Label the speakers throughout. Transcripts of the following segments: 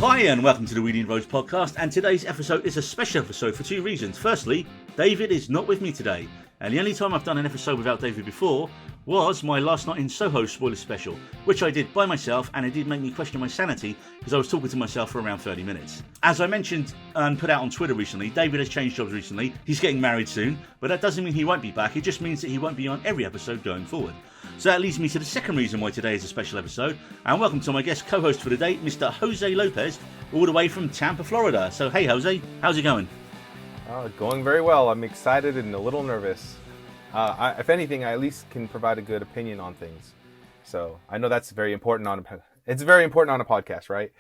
Speaker 1: Hi and welcome to the Wheeling Roads podcast, and today's episode is a special episode for two reasons. Firstly, David is not with me today, and the only time I've done an episode without David before was my Last Night in Soho spoiler special, which I did by myself, and it did make me question my sanity because I was talking to myself for around 30 minutes. As I mentioned and put out on Twitter recently, David has changed jobs recently. He's getting married soon, but that doesn't mean he won't be back. It just means that he won't be on every episode going forward. So that leads me to the second reason why today is a special episode, and welcome to my guest co-host for the day, Mr. Jose Lopez, all the way from Tampa, Florida. So hey Jose, how's it going?
Speaker 2: Going very well. I'm excited and a little nervous. If anything, I at least can provide a good opinion on things. So I know that's very important it's very important on a podcast, right?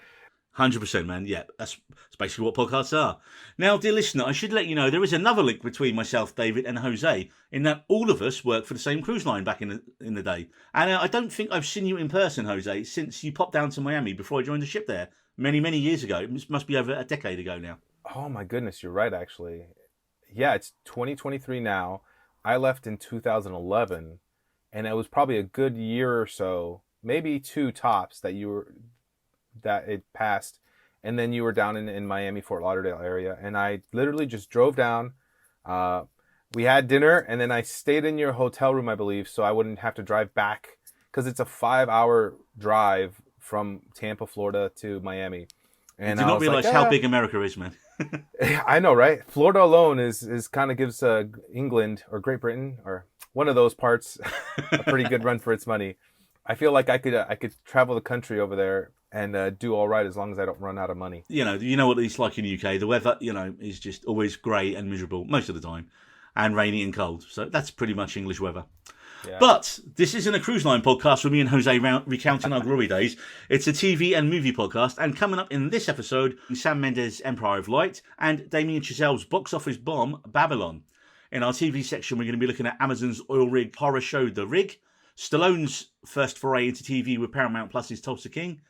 Speaker 1: 100%, man. Yeah, that's basically what podcasts are. Now, dear listener, I should let you know there is another link between myself, David, and Jose, in that all of us work for the same cruise line back in the day. And I don't think I've seen you in person, Jose, since you popped down to Miami before I joined the ship there many, many years ago. It must be over a decade ago now.
Speaker 2: Oh my goodness, you're right, actually. Yeah, it's 2023 now. I left in 2011, and it was probably a good year or so, maybe two tops, that it passed, and then you were down in Miami, Fort Lauderdale area, and I literally just drove down. We had dinner, and then I stayed in your hotel room, I believe, so I wouldn't have to drive back, because it's a 5-hour drive from Tampa, Florida to Miami.
Speaker 1: And I did not realize how big America is, man.
Speaker 2: I know, right? Florida alone is kind of gives England or Great Britain or one of those parts a pretty good run for its money. I feel like I could travel the country over there and do all right as long as I don't run out of money.
Speaker 1: You know what it's like in the UK. The weather, is just always grey and miserable most of the time, and rainy and cold. So that's pretty much English weather. Yeah. But this isn't a cruise line podcast with me and Jose recounting our glory days. It's a TV and movie podcast, and coming up in this episode, Sam Mendes' Empire of Light and Damien Chazelles' box office bomb, Babylon. In our TV section, we're going to be looking at Amazon's oil rig horror show, The Rig, Stallone's first foray into TV with Paramount Plus's Tulsa King,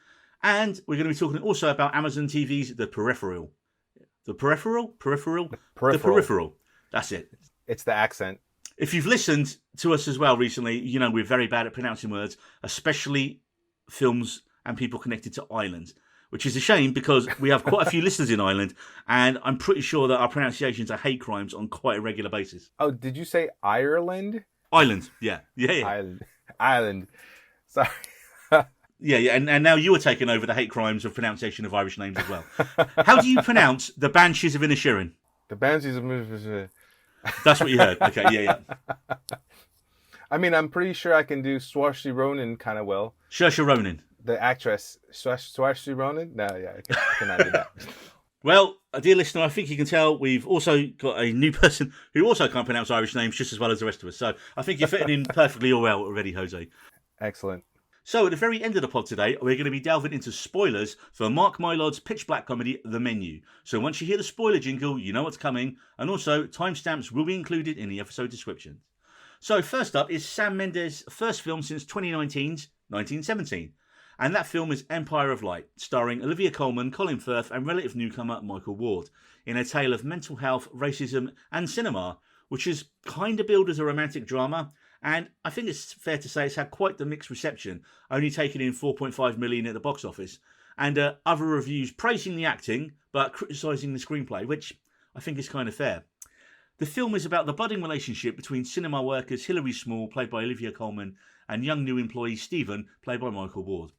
Speaker 1: and we're going to be talking also about Amazon TV's The Peripheral. The Peripheral? Peripheral? The Peripheral. That's it.
Speaker 2: It's the accent.
Speaker 1: If you've listened to us as well recently, we're very bad at pronouncing words, especially films and people connected to Ireland, which is a shame because we have quite a few listeners in Ireland, and I'm pretty sure that our pronunciations are hate crimes on quite a regular basis.
Speaker 2: Oh, did you say Ireland?
Speaker 1: Ireland, yeah.
Speaker 2: Ireland. Sorry.
Speaker 1: Yeah, and now you are taking over the hate crimes of pronunciation of Irish names as well. How do you pronounce the Banshees of Inisherin?
Speaker 2: The Banshees of Inisherin.
Speaker 1: That's what you heard. Okay, yeah.
Speaker 2: I mean, I'm pretty sure I can do Saoirse Ronan kind of well.
Speaker 1: Saoirse Ronan.
Speaker 2: The actress. Saoirse Ronan? No, yeah, I cannot do that.
Speaker 1: Well, dear listener, I think you can tell we've also got a new person who also can't pronounce Irish names just as well as the rest of us. So I think you're fitting in perfectly well already, Jose.
Speaker 2: Excellent.
Speaker 1: So at the very end of the pod today, we're going to be delving into spoilers for Mark Mylods' pitch black comedy, The Menu. So once you hear the spoiler jingle, you know what's coming. And also, timestamps will be included in the episode description. So first up is Sam Mendes' first film since 2019's 1917. And that film is Empire of Light, starring Olivia Colman, Colin Firth and relative newcomer Michael Ward, in a tale of mental health, racism and cinema, which is kind of billed as a romantic drama. And I think it's fair to say it's had quite the mixed reception, only taking in 4.5 million at the box office, and other reviews praising the acting but criticising the screenplay, which I think is kind of fair. The film is about the budding relationship between cinema workers Hilary Small, played by Olivia Colman, and young new employee Stephen, played by Michael Ward.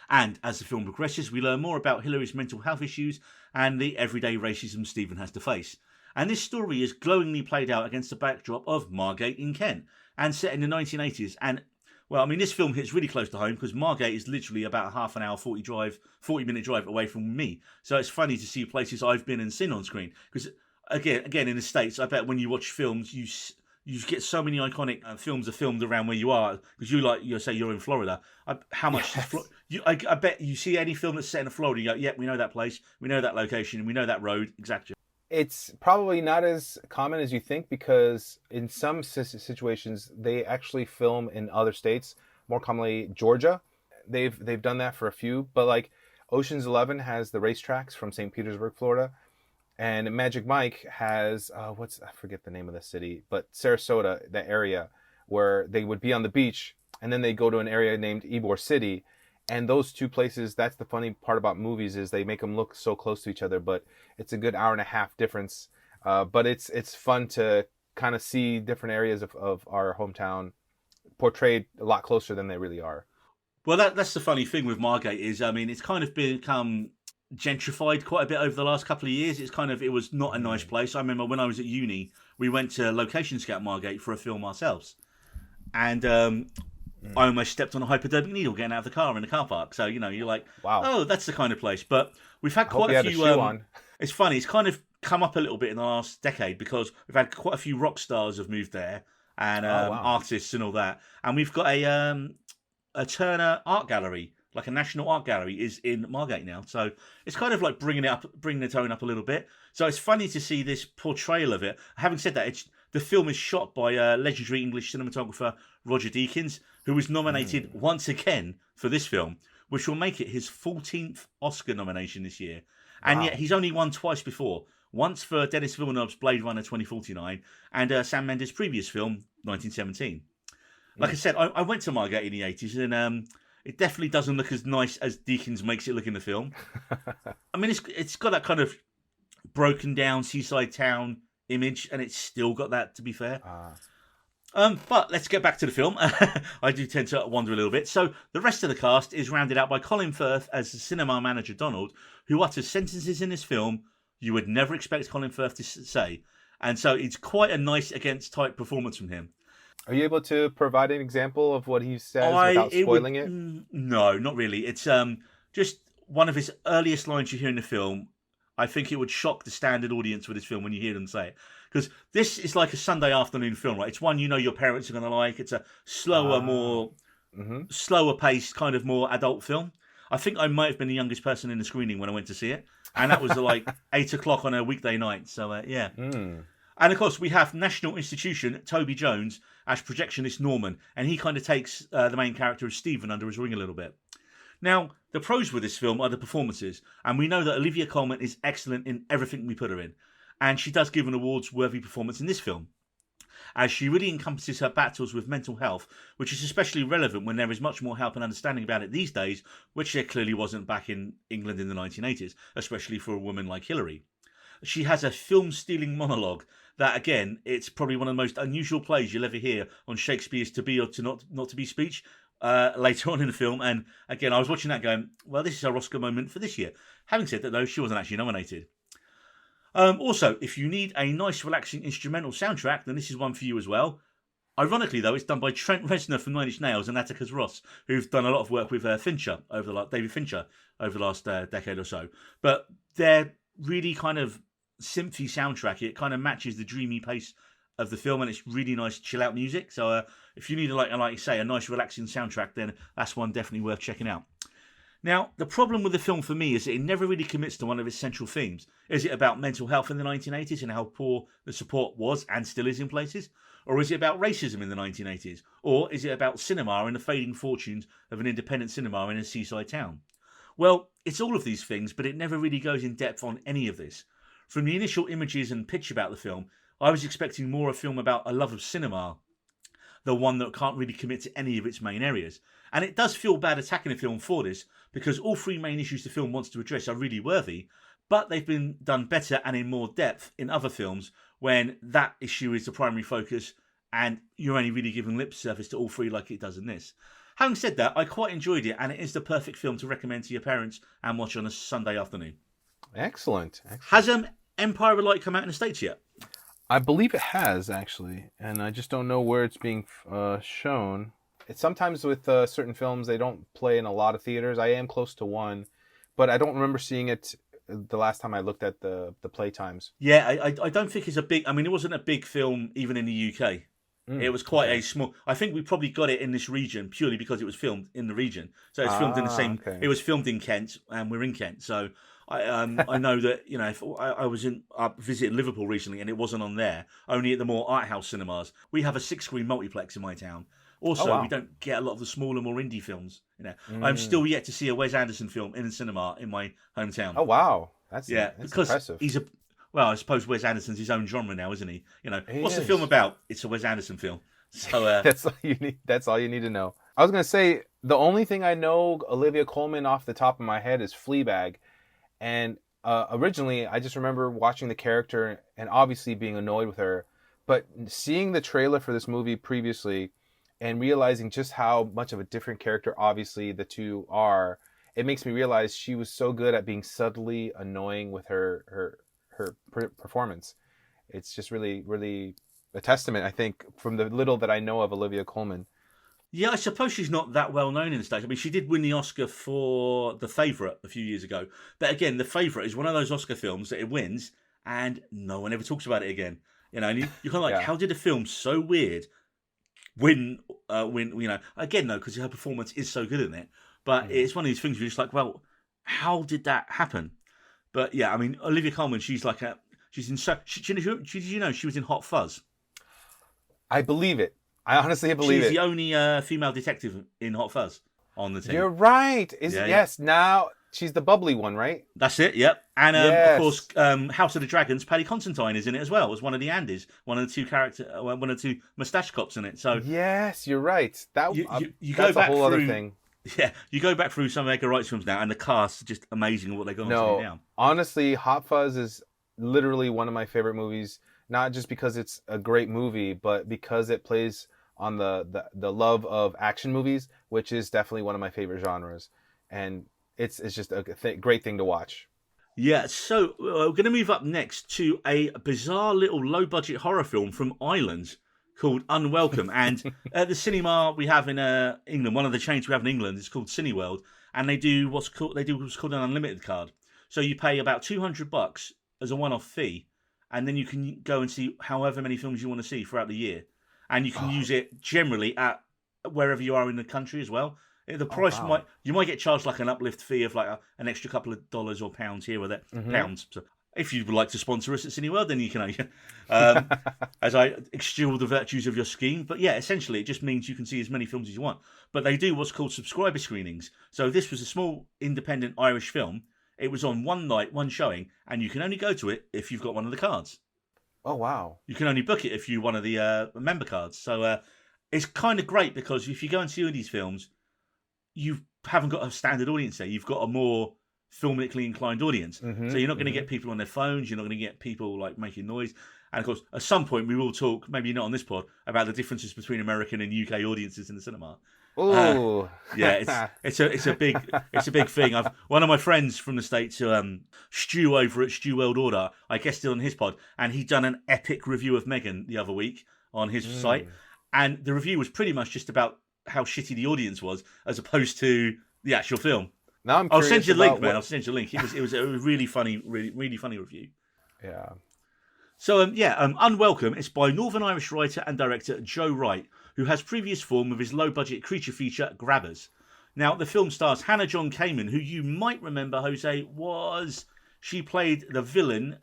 Speaker 1: And as the film progresses, we learn more about Hilary's mental health issues and the everyday racism Stephen has to face. And this story is glowingly played out against the backdrop of Margate in Kent, and set in the 1980s. And, well, I mean, this film hits really close to home because Margate is literally about a half an hour, 40-minute drive away from me. So it's funny to see places I've been and seen on screen. Because, again, in the States, I bet when you watch films, you get so many iconic films are filmed around where you are. Because you say you're in Florida. I bet you see any film that's set in Florida, you go, yep, we know that place, we know that location, we know that road, exactly.
Speaker 2: It's probably not as common as you think because in some situations they actually film in other states, more commonly Georgia. They've done that for a few, but like Ocean's 11 has the racetracks from St. Petersburg, Florida, and Magic Mike has I forget the name of the city, but Sarasota, the area where they would be on the beach, and then they go to an area named Ybor City, And those two places, that's the funny part about movies, is they make them look so close to each other, but it's a good hour and a half difference. But it's fun to kind of see different areas of our hometown portrayed a lot closer than they really are.
Speaker 1: Well, that's the funny thing with Margate is, I mean, it's kind of become gentrified quite a bit over the last couple of years. It was not a nice place. I remember when I was at uni, we went to Location Scout Margate for a film ourselves. And I almost stepped on a hypodermic needle getting out of the car in the car park. So, you're like,
Speaker 2: wow,
Speaker 1: oh, that's the kind of place. But we've had quite a few...
Speaker 2: on.
Speaker 1: It's funny, it's kind of come up a little bit in the last decade because we've had quite a few rock stars have moved there and artists and all that. And we've got a Turner art gallery, like a national art gallery, is in Margate now. So it's kind of like bringing the tone up a little bit. So it's funny to see this portrayal of it. Having said that, the film is shot by legendary English cinematographer Roger Deakins, who was nominated once again for this film, which will make it his 14th Oscar nomination this year. And yet he's only won twice before. Once for Denis Villeneuve's Blade Runner 2049 and Sam Mendes' previous film, 1917. Like I said, I went to Margate in the 80s and it definitely doesn't look as nice as Deakins makes it look in the film. I mean, it's got that kind of broken down seaside town image and it's still got that, to be fair. But let's get back to the film. I do tend to wander a little bit. So the rest of the cast is rounded out by Colin Firth as the cinema manager Donald, who utters sentences in this film you would never expect Colin Firth to say. And so it's quite a nice against type performance from him.
Speaker 2: Are you able to provide an example of what he says without spoiling it?
Speaker 1: No, not really. It's just one of his earliest lines you hear in the film. I think it would shock the standard audience for this film when you hear them say it. Because this is like a Sunday afternoon film, right? It's one your parents are going to like. It's a slower, slower paced, kind of more adult film. I think I might have been the youngest person in the screening when I went to see it. And that was like 8 o'clock on a weekday night. So, yeah. And, of course, we have National Institution, Toby Jones, as projectionist Norman. And he kind of takes the main character of Stephen under his wing a little bit. Now, the pros with this film are the performances. And we know that Olivia Colman is excellent in everything we put her in. And she does give an awards-worthy performance in this film, as she really encompasses her battles with mental health, which is especially relevant when there is much more help and understanding about it these days, which there clearly wasn't back in England in the 1980s, especially for a woman like Hilary. She has a film-stealing monologue that, again, it's probably one of the most unusual plays you'll ever hear on Shakespeare's to be or to not to be speech later on in the film. And, again, I was watching that going, well, this is our Oscar moment for this year. Having said that, though, she wasn't actually nominated. Also, if you need a nice, relaxing instrumental soundtrack, then this is one for you as well. Ironically, though, it's done by Trent Reznor from Nine Inch Nails and Atticus Ross, who've done a lot of work with David Fincher over the last decade or so. But they're really kind of synthy soundtrack. It kind of matches the dreamy pace of the film, and it's really nice chill out music. So if you need, like you say, a nice, relaxing soundtrack, then that's one definitely worth checking out. Now, the problem with the film for me is that it never really commits to one of its central themes. Is it about mental health in the 1980s and how poor the support was and still is in places? Or is it about racism in the 1980s? Or is it about cinema and the fading fortunes of an independent cinema in a seaside town? Well, it's all of these things, but it never really goes in depth on any of this. From the initial images and pitch about the film, I was expecting more a film about a love of cinema, the one that can't really commit to any of its main areas. And it does feel bad attacking the film for this, because all three main issues the film wants to address are really worthy, but they've been done better and in more depth in other films when that issue is the primary focus and you're only really giving lip service to all three like it does in this. Having said that, I quite enjoyed it, and it is the perfect film to recommend to your parents and watch on a Sunday afternoon.
Speaker 2: Excellent.
Speaker 1: Has Empire of Light come out in the States yet?
Speaker 2: I believe it has, actually, and I just don't know where it's being shown. It's sometimes with certain films, they don't play in a lot of theaters. I am close to one, but I don't remember seeing it the last time I looked at the play times.
Speaker 1: Yeah, I don't think it's a big... I mean, it wasn't a big film even in the UK. It was quite a small... I think we probably got it in this region purely because it was filmed in the region. So it's filmed in the same... Okay. It was filmed in Kent, and we're in Kent. So I know that, if I was visiting Liverpool recently and it wasn't on there, only at the more art house cinemas. We have a 6-screen multiplex in my town. Also, we don't get a lot of the smaller, more indie films. I'm still yet to see a Wes Anderson film in a cinema in my hometown.
Speaker 2: Oh wow, that's
Speaker 1: because
Speaker 2: impressive.
Speaker 1: He's I suppose Wes Anderson's his own genre now, isn't he? What's the
Speaker 2: is.
Speaker 1: film about? It's a Wes Anderson film. So
Speaker 2: that's all you need. That's all you need to know. I was gonna say The only thing I know Olivia Colman off the top of my head is Fleabag. And originally, I just remember watching the character and obviously being annoyed with her. But seeing the trailer for this movie previously and realizing just how much of a different character, obviously, the two are, it makes me realize she was so good at being subtly annoying with her performance. It's just really, really a testament, I think, from the little that I know of Olivia Colman.
Speaker 1: Yeah, I suppose she's not that well known in the States. I mean, she did win the Oscar for The Favourite a few years ago. But again, The Favourite is one of those Oscar films that it wins and no one ever talks about it again. You know, and you're kind of like,
Speaker 2: Yeah.
Speaker 1: how did a film so weird win, again, though, because her performance is so good in it. But it's one of these things where you're just like, well, how did that happen? But yeah, I mean, Olivia Colman, she's like she's in so, did you know she was in Hot Fuzz?
Speaker 2: I believe it. I honestly believe
Speaker 1: She's
Speaker 2: it.
Speaker 1: the only female detective in Hot Fuzz on the team.
Speaker 2: You're right.
Speaker 1: Yeah.
Speaker 2: Yes, now she's the bubbly one, right?
Speaker 1: That's it, yep. And
Speaker 2: Yes.
Speaker 1: of course, House of the Dragons, Paddy Considine is in it as well as one of the Andys, one of the two mustache cops in it. So
Speaker 2: Yes, you're right.
Speaker 1: you go
Speaker 2: That's a
Speaker 1: back
Speaker 2: whole other
Speaker 1: through-
Speaker 2: thing.
Speaker 1: yeah, you go back through some Edgar Wright's films now, and the cast is just amazing what they go on to do now.
Speaker 2: Honestly, Hot Fuzz is literally one of my favorite movies. Not just because it's a great movie, but because it plays on the love of action movies, which is definitely one of my favorite genres, and it's just a great thing to watch.
Speaker 1: Yeah, so we're going to move up next to a bizarre little low-budget horror film from Ireland called Unwelcome. And at the cinema we have in England, one of the chains we have in England, is called Cineworld, and they do what's called an unlimited card. So you pay about $200 as a one-off fee, and then you can go and see however many films you want to see throughout the year, and you can use it generally at wherever you are in the country as well. The price
Speaker 2: wow.
Speaker 1: you might get charged like an uplift fee of like an extra couple of dollars or pounds here or there. Pounds. So if you would like to sponsor us at Cineworld, then you can. As I extol the virtues of your scheme, but yeah, essentially it just means you can see as many films as you want. But they do what's called subscriber screenings. So this was a small independent Irish film. It was on one night, one showing, and you can only go to it if you've got one of the cards.
Speaker 2: Oh wow!
Speaker 1: You can only book it if you one of the member cards. So it's kind of great because if you go and see all these films, you haven't got a standard audience there. You've got a more filmically inclined audience. So you're not going to get people on their phones. You're not going to get people like making noise. And of course, at some point we will talk, maybe not on this pod, about the differences between American and UK audiences in the cinema.
Speaker 2: Ooh,
Speaker 1: Yeah, it's a big thing. One of my friends from the States, Stu over at Stu World Order, I guested on his pod, and he'd done an epic review of Megan the other week on his site, and the review was pretty much just about how shitty the audience was, as opposed to the actual film.
Speaker 2: now I'm
Speaker 1: I'll
Speaker 2: curious
Speaker 1: send you a link,
Speaker 2: about
Speaker 1: man. I'll send you a link. It was a really funny, really funny review.
Speaker 2: Yeah.
Speaker 1: So, Unwelcome is by Northern Irish writer and director Joe Wright, who has previous form of his low-budget creature feature, Grabbers. Now, the film stars Hannah John Kamen, who you might remember, Jose, she played the villain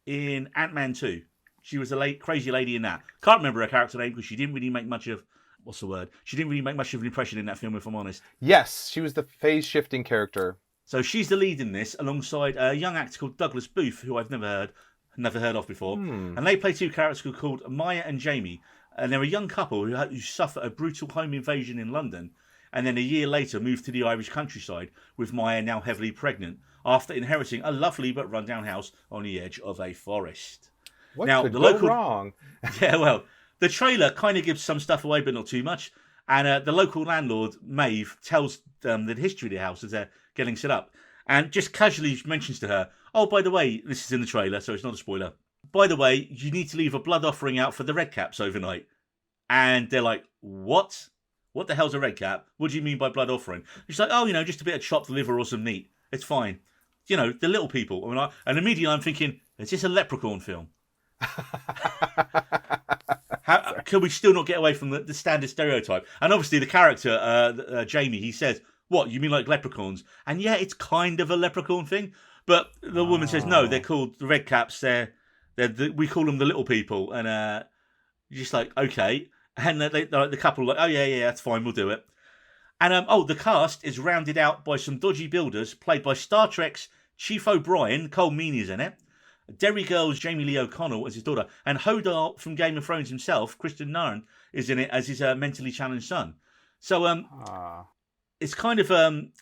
Speaker 1: in Ant-Man 2. She was a crazy lady in that. Can't remember her character name because she didn't really make much of... What's the word? She didn't really make much of an impression in that film, if I'm honest.
Speaker 2: Yes, she was the phase-shifting character.
Speaker 1: So she's the lead in this, alongside a young actor called Douglas Booth, who I've never heard of before. And they play two characters called Maya and Jamie. And they're a young couple who suffer a brutal home invasion in London, and then a year later move to the Irish countryside, with Maya now heavily pregnant, after inheriting a lovely but rundown house on the edge of a forest.
Speaker 2: What
Speaker 1: Now,
Speaker 2: could
Speaker 1: the
Speaker 2: go
Speaker 1: local-
Speaker 2: wrong?
Speaker 1: Yeah, well, the trailer kind of gives some stuff away, but not too much. And the local landlord, Maeve, tells them the history of the house as they're getting set up. And just casually mentions to her, oh, by the way, this is in the trailer, so it's not a spoiler. By the way, you need to leave a blood offering out for the red caps overnight. And they're like, what? What the hell's a red cap? What do you mean by blood offering? She's like, oh, just a bit of chopped liver or some meat. It's fine. The little people. And immediately I'm thinking, is this a leprechaun film? How can we still not get away from the standard stereotype? And obviously the character, Jamie, he says, what, you mean like leprechauns? And yeah, it's kind of a leprechaun thing. But the woman says, no, they're called the red caps. We call them the little people. And you're just like, okay. And the couple are like, oh, yeah, that's fine, we'll do it. And the cast is rounded out by some dodgy builders, played by Star Trek's Chief O'Brien. Cole Meany's in it. Derry Girl's Jamie Lee O'Connell as his daughter. And Hodor from Game of Thrones himself, Kristen Nairn, is in it as his mentally challenged son. So
Speaker 2: Ah.
Speaker 1: it's kind of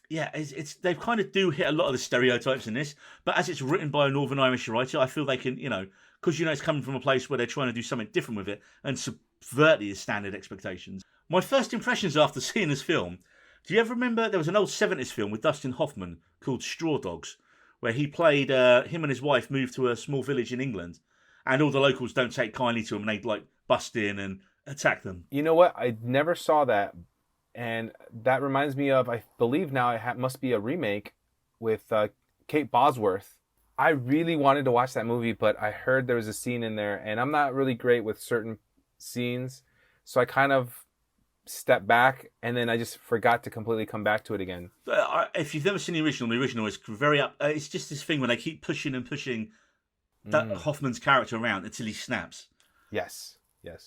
Speaker 1: it's they kind of do hit a lot of the stereotypes in this, but as it's written by a Northern Irish writer, I feel they can, because it's coming from a place where they're trying to do something different with it and subvert the standard expectations. My first impressions after seeing this film, do you ever remember there was an old 70s film with Dustin Hoffman called Straw Dogs, where he played him and his wife moved to a small village in England, and all the locals don't take kindly to them, and they like bust in and attack them.
Speaker 2: You know what? I never saw that, and that reminds me of, I believe now it must be a remake with Kate Bosworth. I really wanted to watch that movie, but I heard there was a scene in there, and I'm not really great with certain scenes, so I kind of stepped back, and then I just forgot to completely come back to it again.
Speaker 1: If you've never seen the original is very up. It's just this thing when they keep pushing and pushing that Hoffman's character around until he snaps.
Speaker 2: Yes.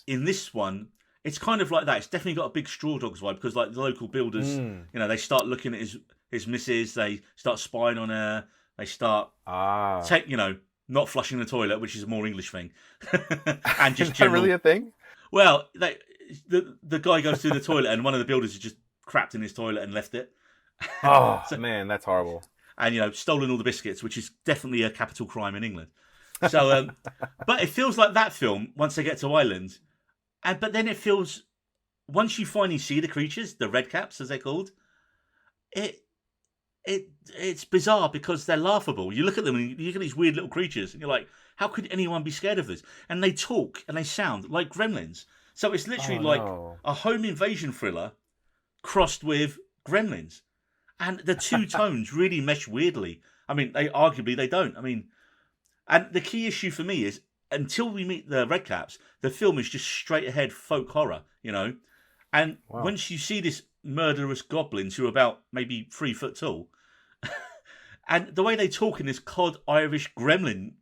Speaker 1: In this one, it's kind of like that. It's definitely got a big Straw Dogs vibe because, like, the local builders, they start looking at his missus. They start spying on her. They start not flushing the toilet, which is a more English thing, and just
Speaker 2: Is that really a thing?
Speaker 1: Well, the guy goes through the toilet, and one of the builders has just crapped in his toilet and left it.
Speaker 2: Oh, man, that's horrible.
Speaker 1: And, stolen all the biscuits, which is definitely a capital crime in England. So, but it feels like that film once they get to Ireland. But then it feels, once you finally see the creatures, the red caps, as they're called, it's bizarre because they're laughable. You look at them and you look at these weird little creatures and you're like, how could anyone be scared of this? And they talk and they sound like gremlins. So it's literally a home invasion thriller crossed with gremlins. And the two tones really mesh weirdly. I mean, arguably they don't. I mean, and the key issue for me is until we meet the Redcaps, the film is just straight ahead folk horror, And once you see this murderous goblins who are about maybe 3 foot tall, and the way they talk in this cod Irish gremlin,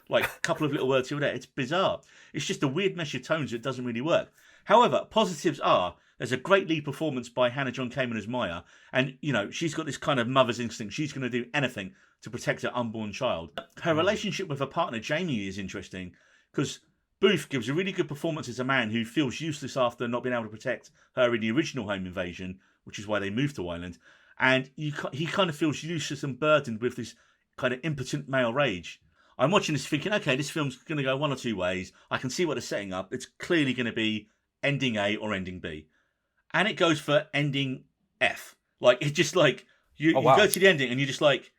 Speaker 1: like a couple of little words here and there, it's bizarre. It's just a weird mesh of tones that doesn't really work. However, positives are there's a great lead performance by Hannah John Kamen as Maya, and she's got this kind of mother's instinct. She's going to do anything to protect her unborn child. Her relationship with her partner Jamie is interesting because Booth gives a really good performance as a man who feels useless after not being able to protect her in the original home invasion, which is why they moved to Ireland. And he kind of feels useless and burdened with this kind of impotent male rage. I'm watching this thinking, okay, this film's going to go one or two ways. I can see what they're setting up. It's clearly going to be ending A or ending B. And it goes for ending F. Like, it's just like, you go to the ending and you're just like,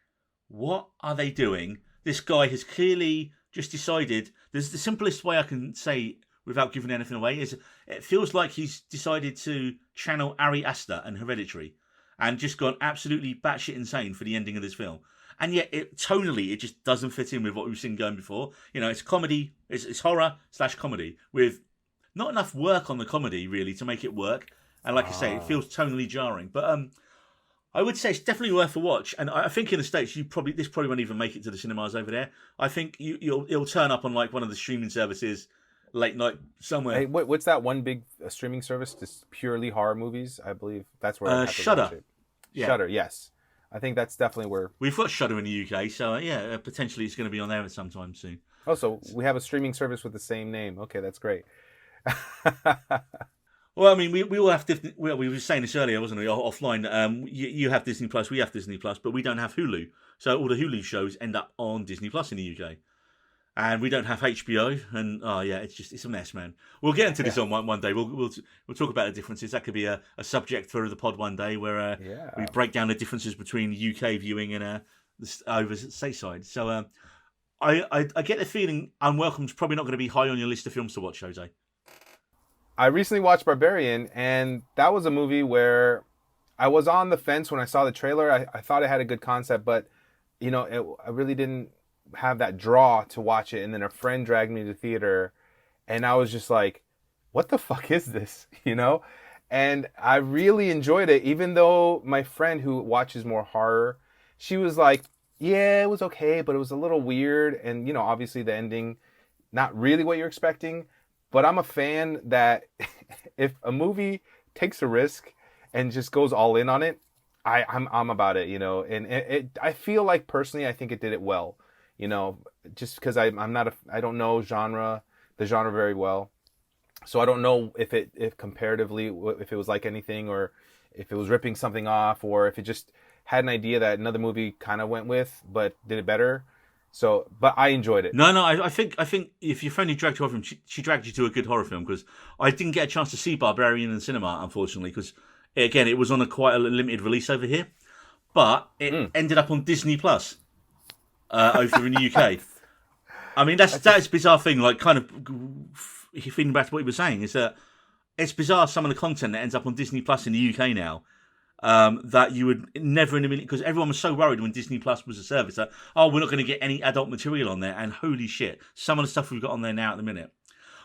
Speaker 1: what are they doing? This guy has clearly just decided, there's the simplest way I can say without giving anything away, is it feels like he's decided to channel Ari Aster and Hereditary and just gone absolutely batshit insane for the ending of this film. And yet, tonally, it just doesn't fit in with what we've seen going before. It's comedy, it's horror/comedy with not enough work on the comedy, really, to make it work. And like I say, it feels tonally jarring. But I would say it's definitely worth a watch. And I think in the States, this probably won't even make it to the cinemas over there. I think it'll turn up on like one of the streaming services late night somewhere.
Speaker 2: Hey, what's that one big streaming service? Just purely horror movies, I believe. That's where
Speaker 1: Shudder.
Speaker 2: Yeah. Shudder, yes. I think that's definitely where...
Speaker 1: We've got Shudder in the UK, so potentially it's going to be on there sometime soon.
Speaker 2: Oh, so we have a streaming service with the same name. Okay, that's great.
Speaker 1: Well, I mean, we all have different... Well, we were saying this earlier, wasn't we, offline? You have Disney Plus, we have Disney Plus, but we don't have Hulu. So all the Hulu shows end up on Disney Plus in the UK. And we don't have HBO, and it's a mess, man. We'll get into this on one day. We'll talk about the differences. That could be a subject for the pod one day, where we break down the differences between UK viewing and the over stateside. So I get the feeling Unwelcome's probably not going to be high on your list of films to watch, Jose.
Speaker 2: I recently watched Barbarian, and that was a movie where I was on the fence when I saw the trailer. I thought it had a good concept, but I really didn't have that draw to watch it. And then a friend dragged me to the theater, and I was just like, what the fuck is this? And I really enjoyed it, even though my friend who watches more horror, she was like, yeah, it was okay, but it was a little weird. And, obviously the ending, not really what you're expecting. But I'm a fan that if a movie takes a risk and just goes all in on it, I'm about it, And I feel like personally, I think it did it well, just because I don't know the genre very well. So I don't know if comparatively, if it was like anything, or if it was ripping something off, or if it just had an idea that another movie kind of went with, but did it better. So, but I enjoyed it.
Speaker 1: No, I think if your friend who dragged you off him, she dragged you to a good horror film, because I didn't get a chance to see Barbarian in the cinema, unfortunately, because again it was on a quite a limited release over here, but it ended up on Disney Plus over in the UK. I mean that's a bizarre thing. Like kind of feeding back to what you were saying is that it's bizarre some of the content that ends up on Disney Plus in the UK now. That you would never in a million, because everyone was so worried when Disney Plus was a service that, oh, we're not going to get any adult material on there, and holy shit, some of the stuff we've got on there now at the minute.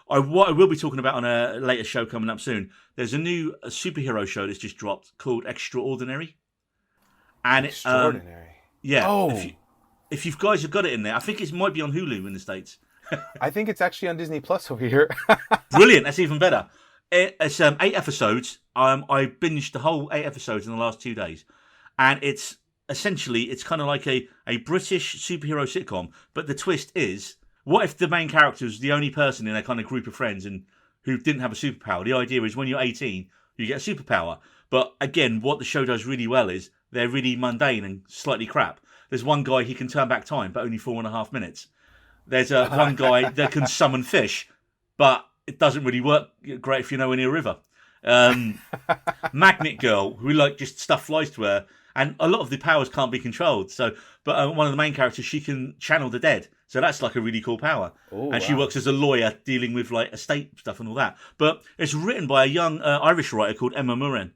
Speaker 1: What I will be talking about on a later show coming up soon, there's a new superhero show that's just dropped called Extraordinary. And
Speaker 2: Extraordinary.
Speaker 1: Yeah.
Speaker 2: Oh.
Speaker 1: If you guys have got it in there, I think it might be on Hulu in the States.
Speaker 2: I think it's actually on Disney Plus over here.
Speaker 1: Brilliant, that's even better. It's 8 episodes. I binged the whole 8 episodes in the last 2 days, and it's kind of like a British superhero sitcom. But the twist is, what if the main character is the only person in a kind of group of friends and who didn't have a superpower? The idea is when you're 18, you get a superpower. But again, what the show does really well is they're really mundane and slightly crap. There's one guy, he can turn back time, but only 4.5 minutes. There's one guy that can summon fish, but it doesn't really work great if you're nowhere near a river. Magnet girl, who just stuff flies to her, and a lot of the powers can't be controlled. So, but one of the main characters, she can channel the dead. So that's like a really cool power.
Speaker 2: Ooh,
Speaker 1: and she works as a lawyer dealing with estate stuff and all that. But it's written by a young Irish writer called Emma Moran.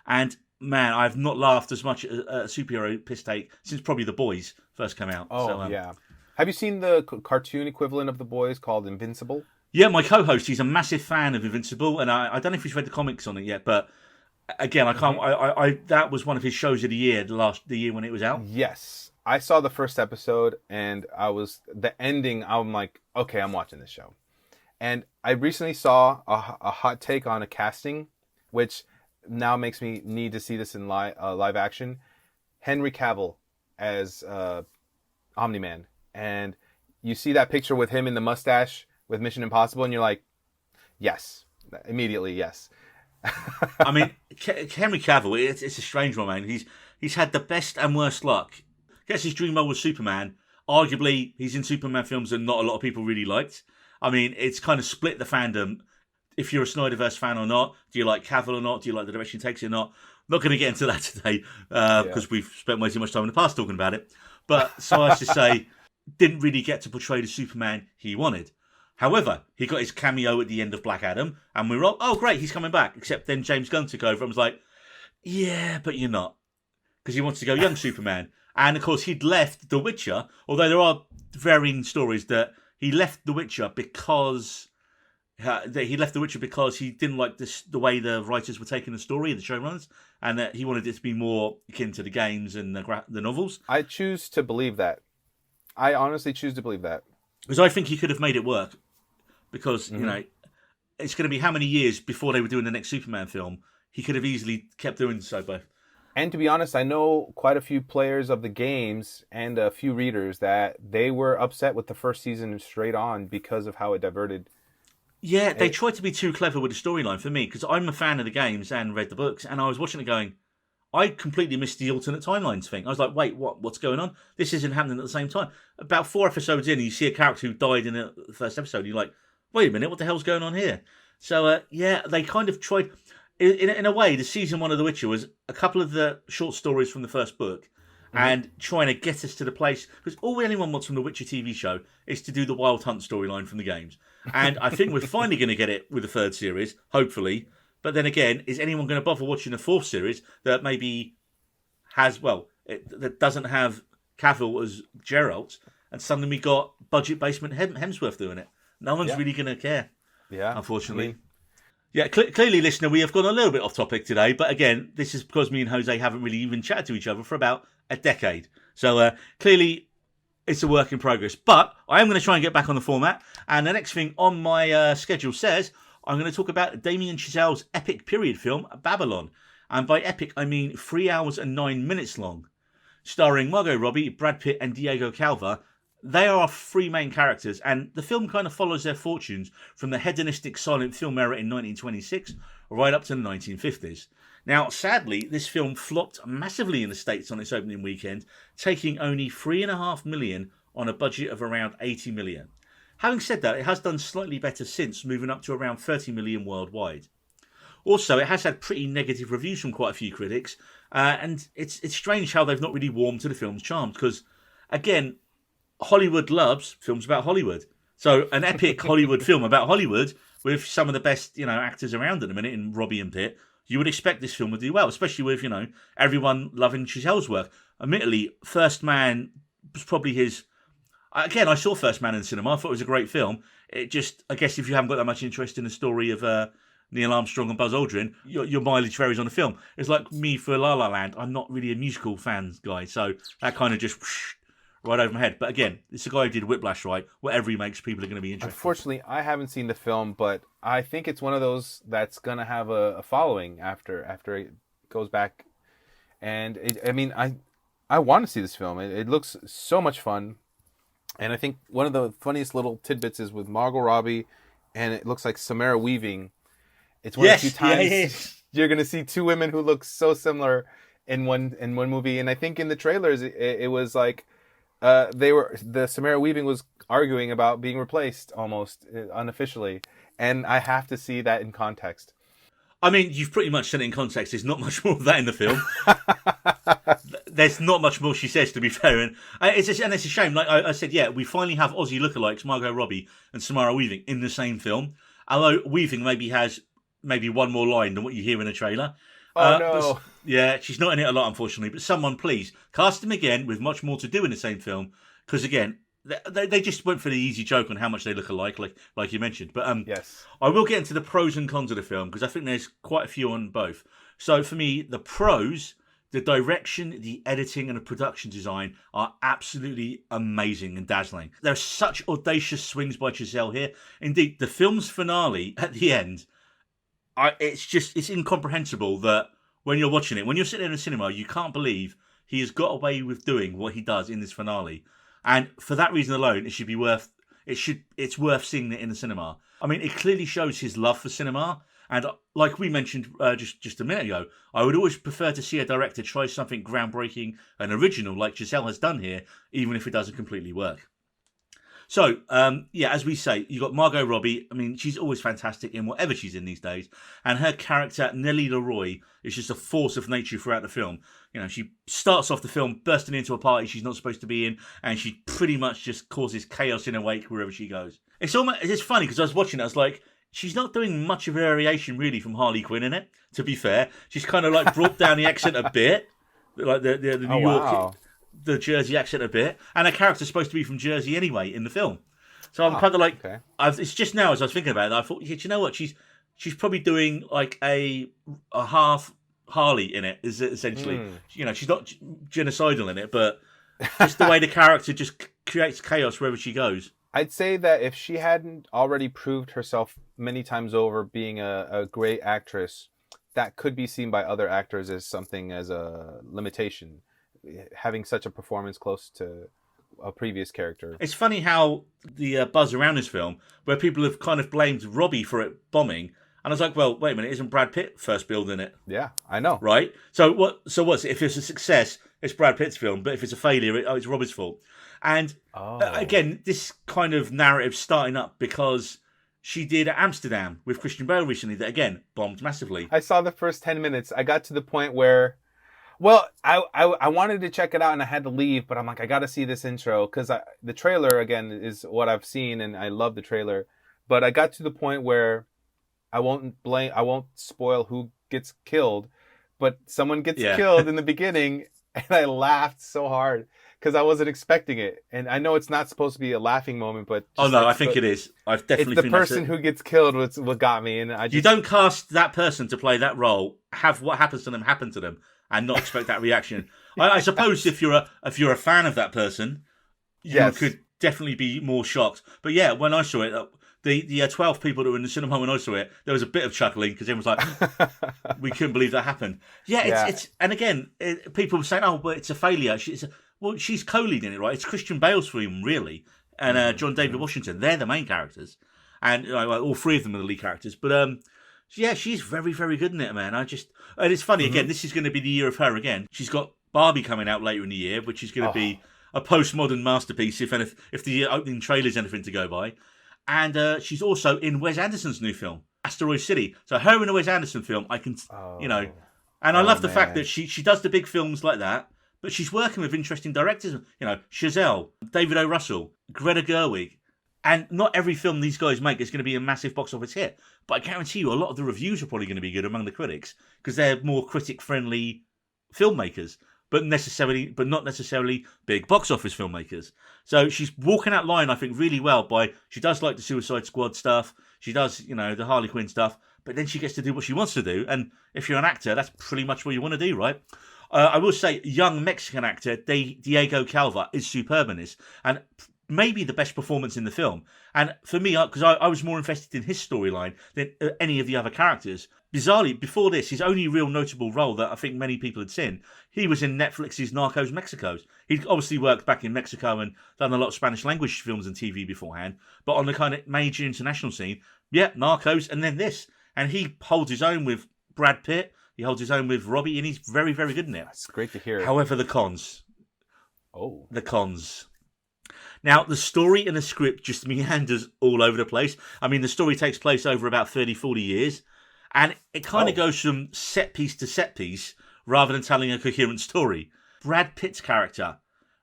Speaker 1: And man, I've not laughed as much at a superhero piss take since probably The Boys first came out.
Speaker 2: Oh, so, yeah. Have you seen the cartoon equivalent of The Boys called Invincible?
Speaker 1: Yeah, my co-host, he's a massive fan of Invincible, and I don't know if he's read the comics on it yet, but again, I can't. I that was one of his shows of the year, the year when it was out.
Speaker 2: Yes, I saw the first episode, and the ending. I'm like, okay, I'm watching this show. And I recently saw a hot take on a casting, which now makes me need to see this in live action. Henry Cavill as Omni-Man, and you see that picture with him in the mustache with Mission Impossible, and you're like, yes, immediately, yes.
Speaker 1: I mean, Henry Cavill, it's a strange one, man. He's had the best and worst luck. Gets his dream role with Superman. Arguably, he's in Superman films that not a lot of people really liked. I mean, it's kind of split the fandom. If you're a Snyderverse fan or not, do you like Cavill or not? Do you like the direction he takes it or not? Not going to get into that today because we've spent way too much time in the past talking about it. But suffice to say, didn't really get to portray the Superman he wanted. However, he got his cameo at the end of Black Adam, and we were all, oh, great, he's coming back. Except then James Gunn took over and was like, yeah, but you're not. Because he wants to go young Superman. And, of course, he'd left The Witcher, although there are varying stories that he left The Witcher because he didn't like the way the writers were taking the story, the showrunners, and that he wanted it to be more akin to the games and the novels.
Speaker 2: I choose to believe that. I honestly choose to believe that.
Speaker 1: Because I think he could have made it work. Because, you know, it's going to be how many years before they were doing the next Superman film. He could have easily kept doing so both.
Speaker 2: And to be honest, I know quite a few players of the games and a few readers that they were upset with the first season straight on because of how it diverted.
Speaker 1: Yeah, they tried to be too clever with the storyline for me, because I'm a fan of the games and read the books, and I was watching it going, I completely missed the alternate timelines thing. I was like, wait, what's going on? This isn't happening at the same time. About 4 episodes in, you see a character who died in the first episode. You're like, wait a minute, what the hell's going on here? So, yeah, they kind of tried... In a way, the season 1 of The Witcher was a couple of the short stories from the first book and trying to get us to the place... Because all anyone wants from the Witcher TV show is to do the Wild Hunt storyline from the games. And I think we're finally going to get it with the 3rd series, hopefully. But then again, is anyone going to bother watching a 4th series that maybe has, that doesn't have Cavill as Geralt, and suddenly we got budget basement Hemsworth doing it? No one's really going to care, unfortunately. Clearly, listener, we have gone a little bit off topic today, but again, this is because me and Jose haven't really even chatted to each other for about a decade. So clearly, it's a work in progress. But I am going to try and get back on the format, and the next thing on my schedule says... I'm going to talk about Damien Chazelle's epic period film, Babylon. And by epic, I mean 3 hours and 9 minutes long. Starring Margot Robbie, Brad Pitt and Diego Calva. They are our three main characters, and the film kind of follows their fortunes from the hedonistic silent film era in 1926 right up to the 1950s. Now, sadly, this film flopped massively in the States on its opening weekend, taking only $3.5 million on a budget of around $80 million. Having said that, it has done slightly better since, moving up to around $30 million worldwide. Also, it has had pretty negative reviews from quite a few critics, and it's strange how they've not really warmed to the film's charms, because, again, Hollywood loves films about Hollywood. So an epic Hollywood film about Hollywood with some of the best, actors around at the minute in Robbie and Pitt, you would expect this film to do well, especially with, everyone loving Chazelles' work. Admittedly, First Man was probably his... Again, I saw First Man in the cinema. I thought it was a great film. It just, I guess if you haven't got that much interest in the story of Neil Armstrong and Buzz Aldrin, your mileage varies on the film. It's like me for La La Land. I'm not really a musical fan guy, so that kind of just... right over my head. But again, it's a guy who did Whiplash, right? Whatever he makes, people are going to be interested.
Speaker 2: Unfortunately, I haven't seen the film, but I think it's one of those that's going to have a following after it goes back. And I want to see this film. It looks so much fun. And I think one of the funniest little tidbits is with Margot Robbie, and it looks like Samara Weaving. It's one of the few times you're going to see two women who look so similar in one movie. And I think in the trailers, it was like, the Samara Weaving was arguing about being replaced almost unofficially, and I have to see that in context.
Speaker 1: I mean, you've pretty much said it in context. There's not much more of that in the film. There's not much more she says, to be fair, and it's a shame. Like I said, we finally have Aussie lookalikes, Margot Robbie and Samara Weaving, in the same film. Although Weaving has one more line than what you hear in the trailer.
Speaker 2: Oh, no.
Speaker 1: Yeah, she's not in it a lot, unfortunately. But someone, please, cast him again with much more to do in the same film. Because, again, they just went for the easy joke on how much they look alike, like you mentioned. But
Speaker 2: yes,
Speaker 1: I will get into the pros and cons of the film, because I think there's quite a few on both. So, for me, the pros, the direction, the editing, and the production design are absolutely amazing and dazzling. There are such audacious swings by Chazelle here. Indeed, the film's finale at the end... it's incomprehensible that when you're watching it, when you're sitting in a cinema, you can't believe he has got away with doing what he does in this finale. And for that reason alone, it's worth seeing it in the cinema. I mean, it clearly shows his love for cinema. And like we mentioned just a minute ago, I would always prefer to see a director try something groundbreaking and original like Chazelle has done here, even if it doesn't completely work. So, as we say, you've got Margot Robbie. I mean, she's always fantastic in whatever she's in these days. And her character, Nellie Leroy, is just a force of nature throughout the film. She starts off the film bursting into a party she's not supposed to be in, and she pretty much just causes chaos in her wake wherever she goes. It's funny, because I was watching it, I was like, she's not doing much of a variation, really, from Harley Quinn in it, to be fair. She's kind of like brought down the accent a bit, like the New York... Wow. The Jersey accent a bit, and her character's supposed to be from Jersey anyway in the film. So I'm kind of like, okay. It's just now as I was thinking about it, I thought, do you know what? She's probably doing like a half Harley in it, is essentially. She's not genocidal in it, but just the way the character just creates chaos wherever she goes.
Speaker 2: I'd say that if she hadn't already proved herself many times over being a great actress, that could be seen by other actors as something as a limitation. Having such a performance close to a previous character.
Speaker 1: It's funny how the buzz around this film, where people have kind of blamed Robbie for it bombing, and I was like, well, wait a minute, isn't Brad Pitt first billed in it?
Speaker 2: Yeah, I know.
Speaker 1: Right? So what's it? If it's a success, it's Brad Pitt's film, but if it's a failure, it's Robbie's fault. And again, this kind of narrative starting up because she did Amsterdam with Christian Bale recently that, again, bombed massively.
Speaker 2: I saw the first 10 minutes. I got to the point where... Well, I wanted to check it out and I had to leave, but I'm like, I got to see this intro because the trailer, again, is what I've seen and I love the trailer. But I got to the point where I won't spoil who gets killed, but someone gets killed in the beginning and I laughed so hard because I wasn't expecting it. And I know it's not supposed to be a laughing moment, but...
Speaker 1: I think it is. I've definitely
Speaker 2: it's the person who gets killed what got me. And you
Speaker 1: don't cast that person to play that role, have what happens to them happen to them, and not expect that reaction. I suppose if you're a fan of that person, you could definitely be more shocked. But yeah, when I saw it, the 12 people that were in the cinema when I saw it, there was a bit of chuckling because everyone was like, we couldn't believe that happened. Yeah, it's and again, people were saying, oh, but it's a failure. She's co-leading it, right? It's Christian Bale's film, really, and John David Washington. They're the main characters, and all three of them are the lead characters. But yeah, she's very, very good in it, man. And it's funny, again, this is going to be the year of her again. She's got Barbie coming out later in the year, which is going to be a postmodern masterpiece, if the opening trailer's anything to go by. And she's also in Wes Anderson's new film, Asteroid City. So her in a Wes Anderson film, I can, and I love the fact that she does the big films like that, but she's working with interesting directors, Chazelle, David O. Russell, Greta Gerwig. And not every film these guys make is going to be a massive box office hit. But I guarantee you a lot of the reviews are probably going to be good among the critics because they're more critic-friendly filmmakers, but not necessarily big box office filmmakers. So she's walking that line, I think, really well she does like the Suicide Squad stuff. She does, the Harley Quinn stuff, but then she gets to do what she wants to do. And if you're an actor, that's pretty much what you want to do, right? I will say young Mexican actor Diego Calva is superb in this. And maybe the best performance in the film. And for me, because I was more invested in his storyline than any of the other characters. Bizarrely, before this, his only real notable role that I think many people had seen, he was in Netflix's Narcos Mexico. He'd obviously worked back in Mexico and done a lot of Spanish language films and TV beforehand. But on the kind of major international scene, Narcos and then this. And he holds his own with Brad Pitt. He holds his own with Robbie, and he's very, very good in it.
Speaker 2: It's great to hear.
Speaker 1: However, the cons.
Speaker 2: Oh.
Speaker 1: The cons. Now, the story and the script just meanders all over the place. I mean, the story takes place over about 30, 40 years. And it kind of goes from set piece to set piece rather than telling a coherent story. Brad Pitt's character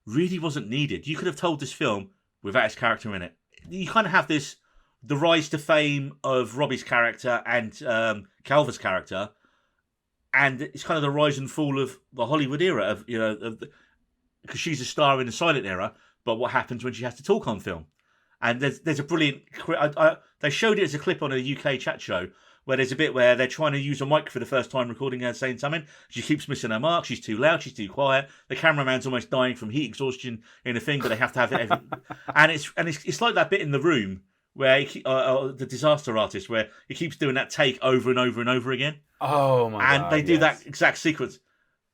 Speaker 1: really wasn't needed. You could have told this film without his character in it. You kind of have the rise to fame of Robbie's character and Calva's character. And it's kind of the rise and fall of the Hollywood era because she's a star in the silent era. But what happens when she has to talk on film? And there's a brilliant... they showed it as a clip on a UK chat show where there's a bit where they're trying to use a mic for the first time recording her saying something. She keeps missing her mark. She's too loud. She's too quiet. The cameraman's almost dying from heat exhaustion in a thing, but they have to have it. And it's like that bit in The Room where the disaster artist where he keeps doing that take over and over and over again.
Speaker 2: Oh, my God.
Speaker 1: And they do that exact sequence.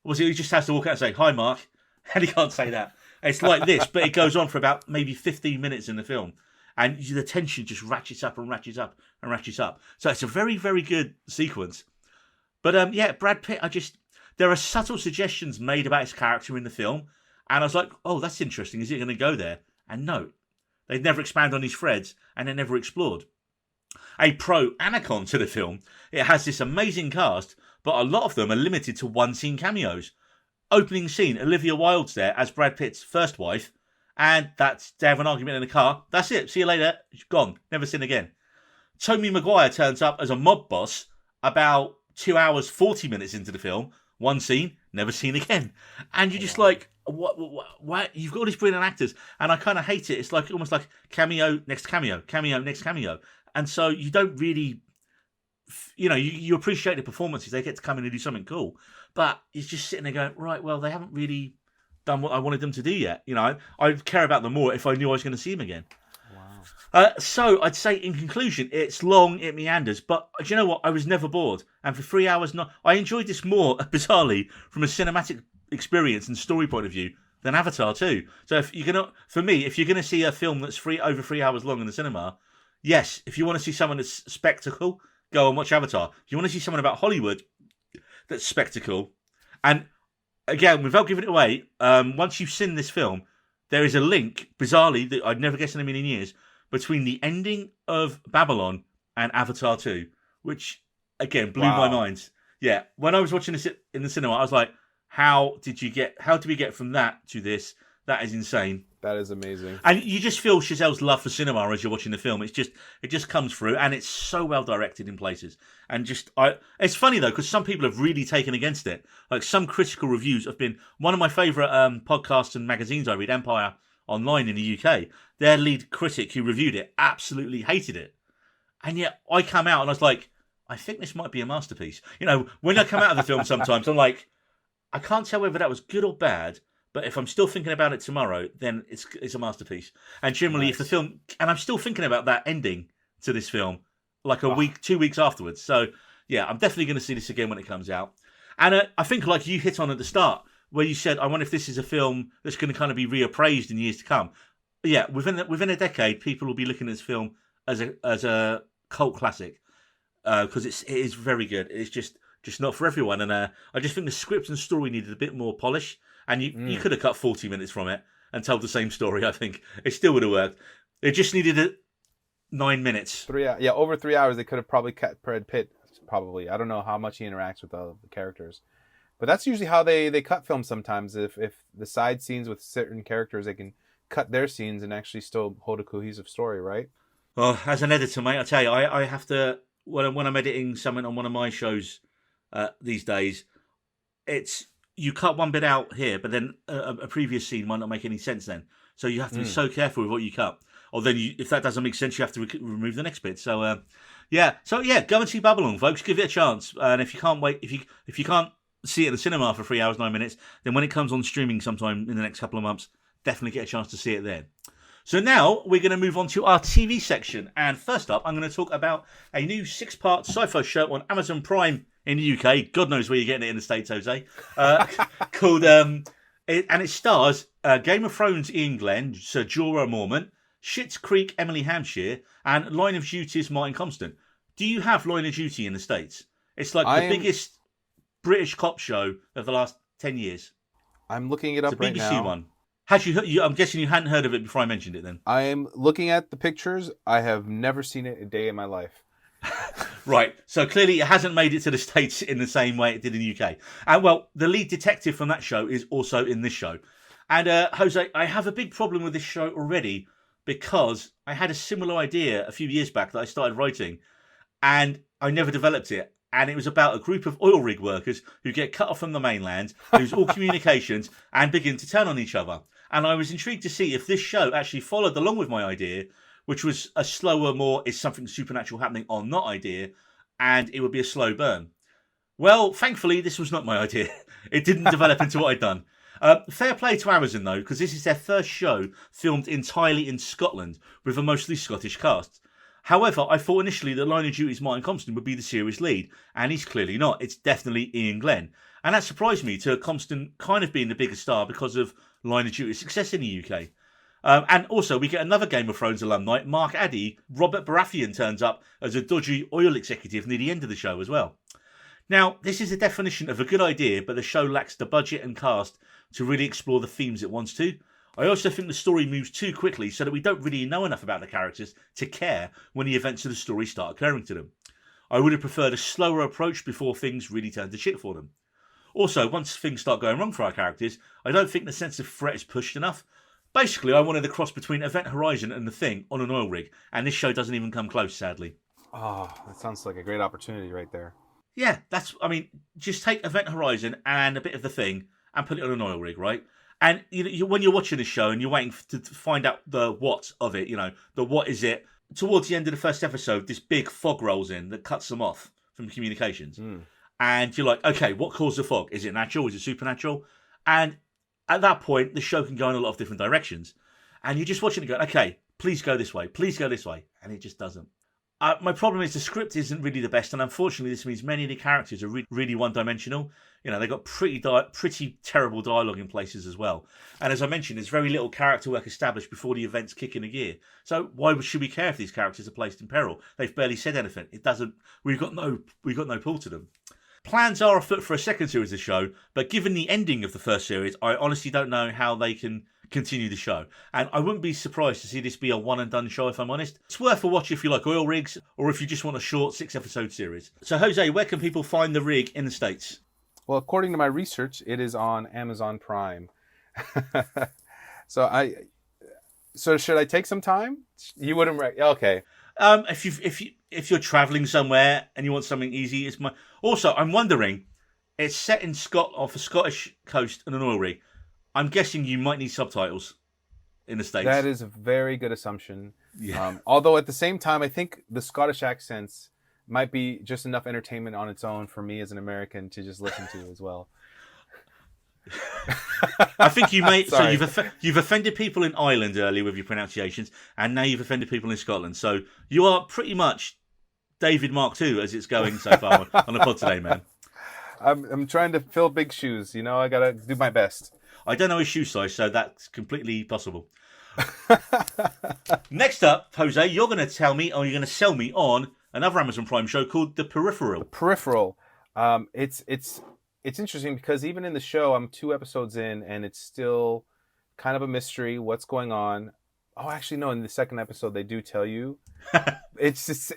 Speaker 1: He just has to walk out and say, "Hi, Mark." And he can't say that. It's like this, but it goes on for about maybe 15 minutes in the film. And the tension just ratchets up and ratchets up and ratchets up. So it's a very, very good sequence. But Brad Pitt, there are subtle suggestions made about his character in the film. And I was like, oh, that's interesting. Is it going to go there? And no, they never expand on these threads and they're never explored. A pro and a con to the film, it has this amazing cast, but a lot of them are limited to one scene cameos. Opening scene, Olivia Wilde's there as Brad Pitt's first wife, and they have an argument in the car. That's it. See you later. Gone. Never seen again. Tobey Maguire turns up as a mob boss about 2 hours, 40 minutes into the film. One scene, never seen again. And you're just like, what? You've got all these brilliant actors, and I kind of hate it. It's like almost like cameo, next cameo, cameo, next cameo. And so you don't really, you appreciate the performances. They get to come in and do something cool. But it's just sitting there going, right, well, they haven't really done what I wanted them to do yet. I'd care about them more if I knew I was going to see them again. Wow. So I'd say in conclusion, it's long, it meanders. But do you know what? I was never bored. And for 3 hours, I enjoyed this more, bizarrely, from a cinematic experience and story point of view than Avatar 2. So if you're going to see a film that's over 3 hours long in the cinema, yes, if you want to see someone that's spectacle, go and watch Avatar. If you want to see someone about Hollywood that's spectacle, and again, without giving it away, once you've seen this film, there is a link, bizarrely, that I'd never guessed in a million years, between the ending of Babylon and Avatar 2, which, again, blew my mind. Yeah, when I was watching this in the cinema, I was like, how did we get from that to this? That is insane.
Speaker 2: That is amazing.
Speaker 1: And you just feel Chazelle's love for cinema as you're watching the film. It just comes through, and it's so well directed in places. And it's funny though, because some people have really taken against it. Like some critical reviews have been one of my favourite podcasts and magazines I read, Empire Online in the UK. Their lead critic who reviewed it absolutely hated it, and yet I come out and I was like, I think this might be a masterpiece. When I come out of the film, sometimes I'm like, I can't tell whether that was good or bad. But if I'm still thinking about it tomorrow, then it's a masterpiece. And generally, if the film... And I'm still thinking about that ending to this film, like a week, 2 weeks afterwards. So yeah, I'm definitely going to see this again when it comes out. And I think, like you hit on at the start, where you said, I wonder if this is a film that's going to kind of be reappraised in years to come. Yeah, within a decade, people will be looking at this film as a cult classic because it is very good. It's just not for everyone, and I just think the script and story needed a bit more polish. And you could have cut 40 minutes from it and told the same story. I think it still would have worked. It just needed 9 minutes.
Speaker 2: Over 3 hours. They could have probably cut Brad Pitt. Probably, I don't know how much he interacts with the characters. But that's usually how they cut films sometimes. If the side scenes with certain characters, they can cut their scenes and actually still hold a cohesive story, right?
Speaker 1: Well, as an editor, mate, I tell you, I have to, when I'm editing something on one of my shows these days, it's, you cut one bit out here, but then a previous scene might not make any sense then. So you have to be so careful with what you cut. Or then if that doesn't make sense, you have to remove the next bit. So, go and see Babylon, folks. Give it a chance. And if you can't wait, if you can't see it in the cinema for 3 hours, 9 minutes, then when it comes on streaming sometime in the next couple of months, definitely get a chance to see it there. So now we're going to move on to our TV section. And first up, I'm going to talk about a new 6-part sci-fi show on Amazon Prime in the UK. God knows where you're getting it in the States, Jose. Called, it stars Game of Thrones Ian Glenn, Sir Jorah Mormont, Schitt's Creek Emily Hampshire, and Line of Duty's Martin Constant. Do you have Line of Duty in the States? It's like the biggest British cop show of the last 10 years.
Speaker 2: I'm looking it up right now.
Speaker 1: It's a BBC one. I'm guessing you hadn't heard of it before I mentioned it then.
Speaker 2: I am looking at the pictures. I have never seen it a day in my life.
Speaker 1: Right. So clearly it hasn't made it to the States in the same way it did in the UK. And well, the lead detective from that show is also in this show. And Jose, I have a big problem with this show already because I had a similar idea a few years back that I started writing and I never developed it. And it was about a group of oil rig workers who get cut off from the mainland, lose all communications, and begin to turn on each other. And I was intrigued to see if this show actually followed along with my idea, which was a slower, more is something supernatural happening or not idea, and it would be a slow burn. Well, thankfully, this was not my idea. It didn't develop into what I'd done. Fair play to Amazon, though, because this is their first show filmed entirely in Scotland with a mostly Scottish cast. However, I thought initially that Line of Duty's Martin Constant would be the series lead, and he's clearly not. It's definitely Ian Glenn. And that surprised me to Constant kind of being the bigger star because of Line of Duty's success in the UK. And also, we get another Game of Thrones alumni, Mark Addy. Robert Baratheon turns up as a dodgy oil executive near the end of the show as well. Now, this is a definition of a good idea, but the show lacks the budget and cast to really explore the themes it wants to. I also think the story moves too quickly so that we don't really know enough about the characters to care when the events of the story start occurring to them. I would have preferred a slower approach before things really turn to shit for them. Also, once things start going wrong for our characters, I don't think the sense of threat is pushed enough. Basically, I wanted the cross between Event Horizon and The Thing on an oil rig, and this show doesn't even come close, sadly.
Speaker 2: Oh, that sounds like a great opportunity right there.
Speaker 1: Yeah, just take Event Horizon and a bit of The Thing and put it on an oil rig, right? And when you're watching this show and you're waiting to find out the what of it, the what is it, towards the end of the first episode, this big fog rolls in that cuts them off from communications. And you're like, okay, what caused the fog? Is it natural? Is it supernatural? And at that point, the show can go in a lot of different directions. And you're just watching it going, okay, please go this way. Please go this way. And it just doesn't. My problem is the script isn't really the best. And unfortunately, this means many of the characters are really one-dimensional. They've got pretty terrible dialogue in places as well. And as I mentioned, there's very little character work established before the events kick in a gear. So why should we care if these characters are placed in peril? They've barely said anything. It doesn't. We've got no pull to them. Plans are afoot for a second series of the show, but given the ending of the first series, I honestly don't know how they can continue the show. And I wouldn't be surprised to see this be a one-and-done show, if I'm honest. It's worth a watch if you like oil rigs, or if you just want a short 6-episode series. So, Jose, where can people find the rig in the States?
Speaker 2: Well, according to my research, it is on Amazon Prime. So should I take some time? You wouldn't... Okay.
Speaker 1: If you're traveling somewhere and you want something easy, Also, I'm wondering, it's set in off a Scottish coast and an oil rig. I'm guessing you might need subtitles in the States.
Speaker 2: That is a very good assumption.
Speaker 1: Yeah.
Speaker 2: Although at the same time, I think the Scottish accents might be just enough entertainment on its own for me as an American to just listen to as well.
Speaker 1: I think you may. So
Speaker 2: Sorry.
Speaker 1: you've offended people in Ireland earlier with your pronunciations, and now you've offended people in Scotland. So you are pretty much David Mark II as it's going so far on the pod today, man.
Speaker 2: I'm trying to fill big shoes. You know, I gotta do my best.
Speaker 1: I don't know his shoe size, so that's completely possible. Next up, Jose, you're going to tell me, or you're going to sell me on another Amazon Prime show called The Peripheral.
Speaker 2: Peripheral. It's interesting because even in the show, I'm 2 episodes in, and it's still kind of a mystery. What's going on? Oh, actually, no. In the second episode, they do tell you. It's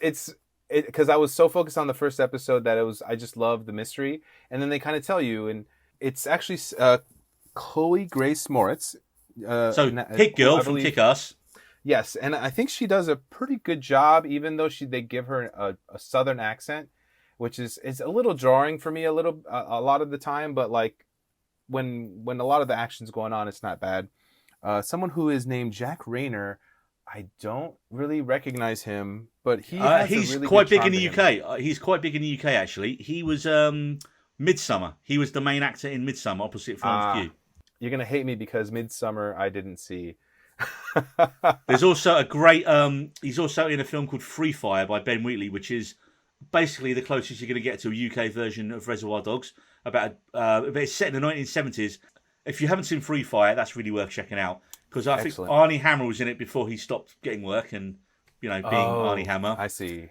Speaker 2: because I was so focused on the first episode that I just loved the mystery, and then they kind of tell you, and it's actually Chloe Grace Moritz.
Speaker 1: Hit Girl from Kick-Ass.
Speaker 2: Yes, and I think she does a pretty good job, even though they give her a southern accent, which is a little jarring for me a lot of the time. But like when a lot of the action's going on, it's not bad. Someone who is named Jack Rayner, I don't really recognize him, but he's
Speaker 1: quite big in the UK. He's quite big in the UK actually. He was Midsummer. He was the main actor in Midsummer, opposite Florence Pugh.
Speaker 2: You're gonna hate me because Midsummer I didn't see.
Speaker 1: There's also a great. He's also in a film called Free Fire by Ben Wheatley, which is basically the closest you're going to get to a UK version of Reservoir Dogs. It's set in the 1970s. If you haven't seen Free Fire, that's really worth checking out because I think Arnie Hammer was in it before he stopped getting work and being Arnie Hammer.
Speaker 2: I see.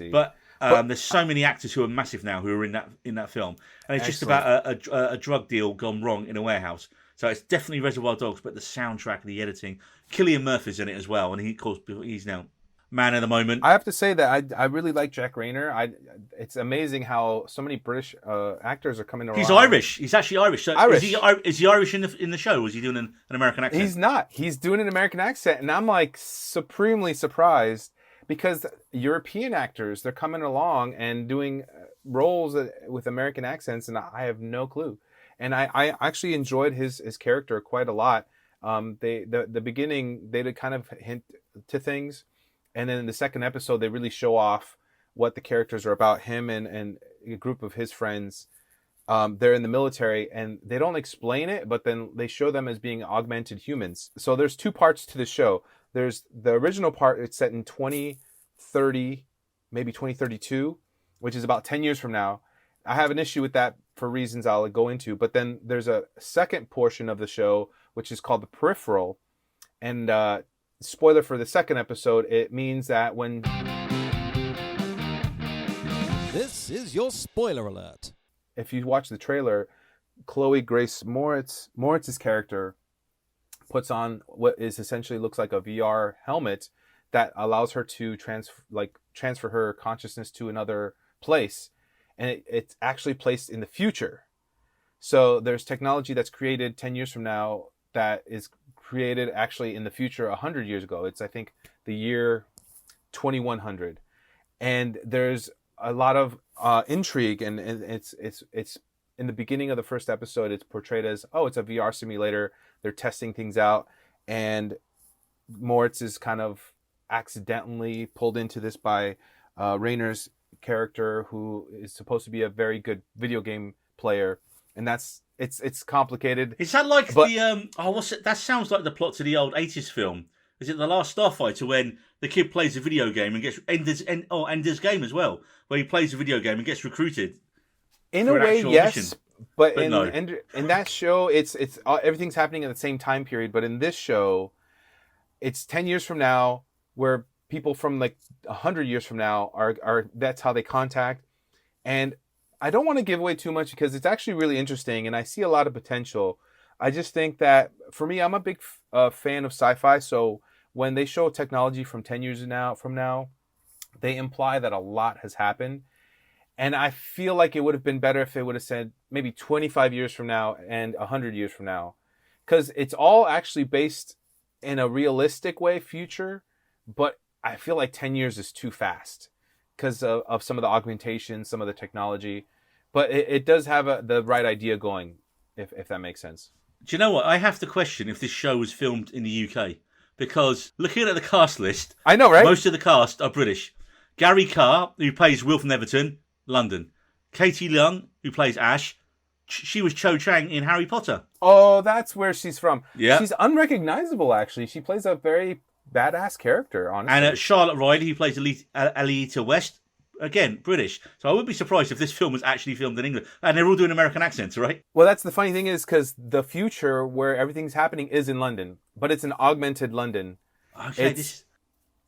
Speaker 1: But there's so many actors who are massive now who are in that film, and it's just about a drug deal gone wrong in a warehouse. So it's definitely Reservoir Dogs, but the soundtrack, the editing, Cillian Murphy's in it as well, and he's now man of the moment.
Speaker 2: I have to say that I really like Jack Rayner. It's amazing how so many British actors are coming around.
Speaker 1: He's Irish. He's actually Irish. So
Speaker 2: Irish.
Speaker 1: Is he Irish in the show, or is he doing an American accent?
Speaker 2: He's not. He's doing an American accent, and I'm like supremely surprised because European actors, they're coming along and doing roles with American accents, and I have no clue. And I actually enjoyed his character quite a lot. The beginning, they did kind of hint to things. And then in the second episode, they really show off what the characters are about. Him and a group of his friends, they're in the military, and they don't explain it, but then they show them as being augmented humans. So there's 2 parts to the show. There's the original part, it's set in 2030, maybe 2032, which is about 10 years from now. I have an issue with that for reasons I'll go into. But then there's a second portion of the show, which is called The Peripheral. And spoiler for the second episode, it means that when...
Speaker 3: This is your spoiler alert.
Speaker 2: If you watch the trailer, Chloe Grace Moritz's character puts on what is essentially looks like a VR helmet that allows her to transfer her consciousness to another place. And it's actually placed in the future. So there's technology that's created 10 years from now that is created actually in the future 100 years ago. It's, I think, the year 2100. And there's a lot of intrigue, and it's in the beginning of the first episode, it's portrayed as, it's a VR simulator. They're testing things out. And Moritz is kind of accidentally pulled into this by Rayner's character, who is supposed to be a very good video game player, and it's complicated.
Speaker 1: Is that like what's it? That sounds like the plot to the old 80s film. Is it The Last Starfighter, when the kid plays a video game and gets Ender's Game as well, where he plays a video game and gets recruited?
Speaker 2: In a way, yes,
Speaker 1: mission.
Speaker 2: but in that show, it's everything's happening in the same time period. But in this show, it's 10 years from now, where people from like 100 years from now are that's how they contact. And I don't want to give away too much because it's actually really interesting and I see a lot of potential. I just think that for me, I'm a big fan of sci-fi. So when they show technology from 10 years from now, they imply that a lot has happened. And I feel like it would have been better if they would have said maybe 25 years from now and 100 years from now. Because it's all actually based in a realistic way, future, but I feel like 10 years is too fast because of some of the augmentation, some of the technology. But it does have the right idea going, if that makes sense.
Speaker 1: Do you know what? I have to question if this show was filmed in the UK. Because looking at the cast list...
Speaker 2: I know, right?
Speaker 1: Most of the cast are British. Gary Carr, who plays Will from Everton, London. Katie Leung, who plays Ash, She was Cho Chang in Harry Potter.
Speaker 2: Oh, that's where she's from.
Speaker 1: Yeah.
Speaker 2: She's unrecognizable, actually. She plays a very badass character, honestly.
Speaker 1: And Charlotte Riley, who plays Alita West, again, British. So I would be surprised if this film was actually filmed in England. And they're all doing American accents, right?
Speaker 2: Well, that's the funny thing is because the future where everything's happening is in London, but it's an augmented London.
Speaker 1: Okay,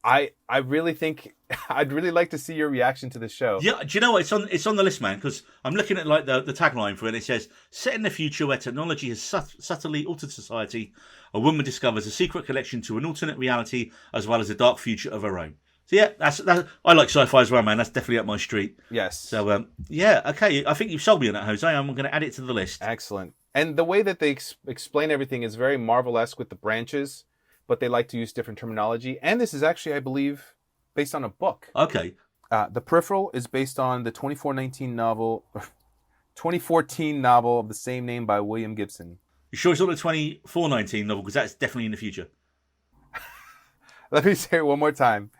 Speaker 2: I really think I'd really like to see your reaction to the show.
Speaker 1: Yeah, do you know what? It's on the list, man, because I'm looking at like the tagline for it. It says, set in the future where technology has subtly altered society, a woman discovers a secret connection to an alternate reality as well as a dark future of her own. So yeah, that's I like sci-fi as well, man. That's definitely up my street.
Speaker 2: Yes.
Speaker 1: So yeah, okay. I think you've sold me on that, Jose. I'm going to add it to the list.
Speaker 2: Excellent. And the way that they explain everything is very Marvel-esque with the branches, but they like to use different terminology. And this is actually, I believe, based on a book.
Speaker 1: Okay.
Speaker 2: The Peripheral is based on the 2014 novel of the same name by William Gibson.
Speaker 1: You sure it's not the 2419 novel? Because that's definitely in the future.
Speaker 2: Let me say it one more time.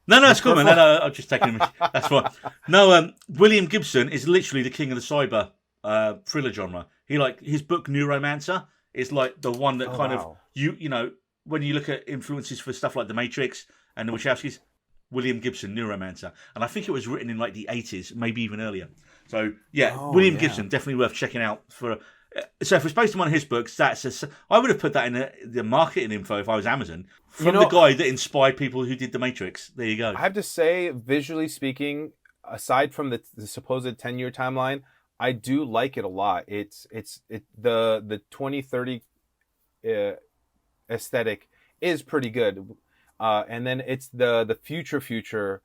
Speaker 1: No, it's cool, man. No, I'm just taking him. That's fine. No, William Gibson is literally the king of the cyber thriller genre. His book Neuromancer is like the one that of you know, when you look at influences for stuff like The Matrix and The Wachowskis, William Gibson, Neuromancer. And I think it was written in like the 80s, maybe even earlier. So, William Gibson, definitely worth checking out. So if it's based on one of his books, I would have put that in the marketing info if I was Amazon. From the guy that inspired people who did The Matrix. There you go.
Speaker 2: I have to say, visually speaking, aside from the supposed 10-year timeline, I do like it a lot. It's the 2030 aesthetic is pretty good, and then it's the future.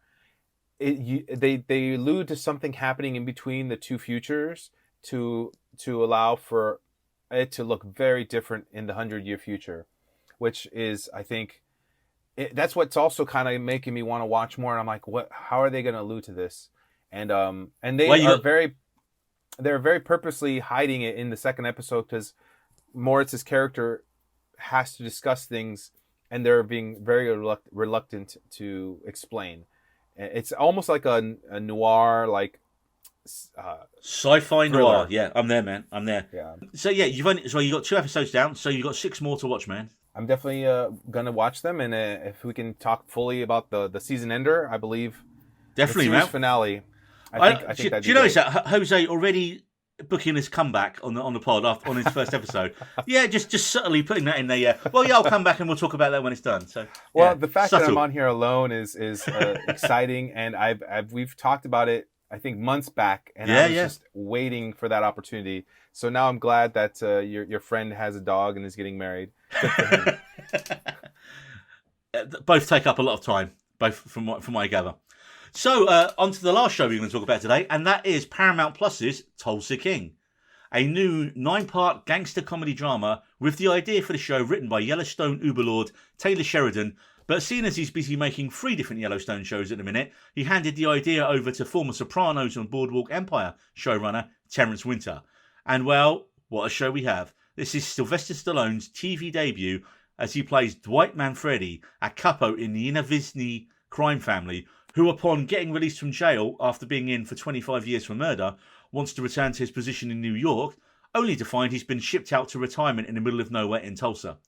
Speaker 2: They allude to something happening in between the two futures to allow for it to look very different in the 100-year future, which is, I think, that's what's also kind of making me want to watch more. And I'm like, how are they going to allude to this? And they're very purposely hiding it in the second episode because Moritz's character has to discuss things and they're being very reluctant to explain. It's almost like a noir, like
Speaker 1: sci-fi noir. Yeah, I'm there, man. I'm there.
Speaker 2: Yeah.
Speaker 1: So yeah, you got 2 episodes down, so you've got 6 more to watch, man.
Speaker 2: I'm definitely gonna watch them, and if we can talk fully about the season ender, I believe
Speaker 1: definitely,
Speaker 2: the series finale. I think
Speaker 1: do you notice that Jose already booking his comeback on the pod on his first episode? Yeah, just subtly putting that in there. Yeah, well, yeah, I'll come back and we'll talk about that when it's done. So,
Speaker 2: well, the fact that I'm on here alone is exciting, and we've talked about it, I think, months back, and I was just waiting for that opportunity. So now I'm glad that your friend has a dog and is getting married. Good for him.
Speaker 1: Both take up a lot of time, both from what I gather. So, on to the last show we're going to talk about today, and that is Paramount Plus's Tulsa King, a new 9-part gangster comedy drama with the idea for the show written by Yellowstone Uberlord Taylor Sheridan, but seeing as he's busy making 3 different Yellowstone shows at the minute, he handed the idea over to former Sopranos and Boardwalk Empire showrunner Terrence Winter. And well, what a show we have. This is Sylvester Stallone's TV debut as he plays Dwight Manfredi, a capo in the Inavisny crime family, who upon getting released from jail after being in for 25 years for murder, wants to return to his position in New York, only to find he's been shipped out to retirement in the middle of nowhere in Tulsa.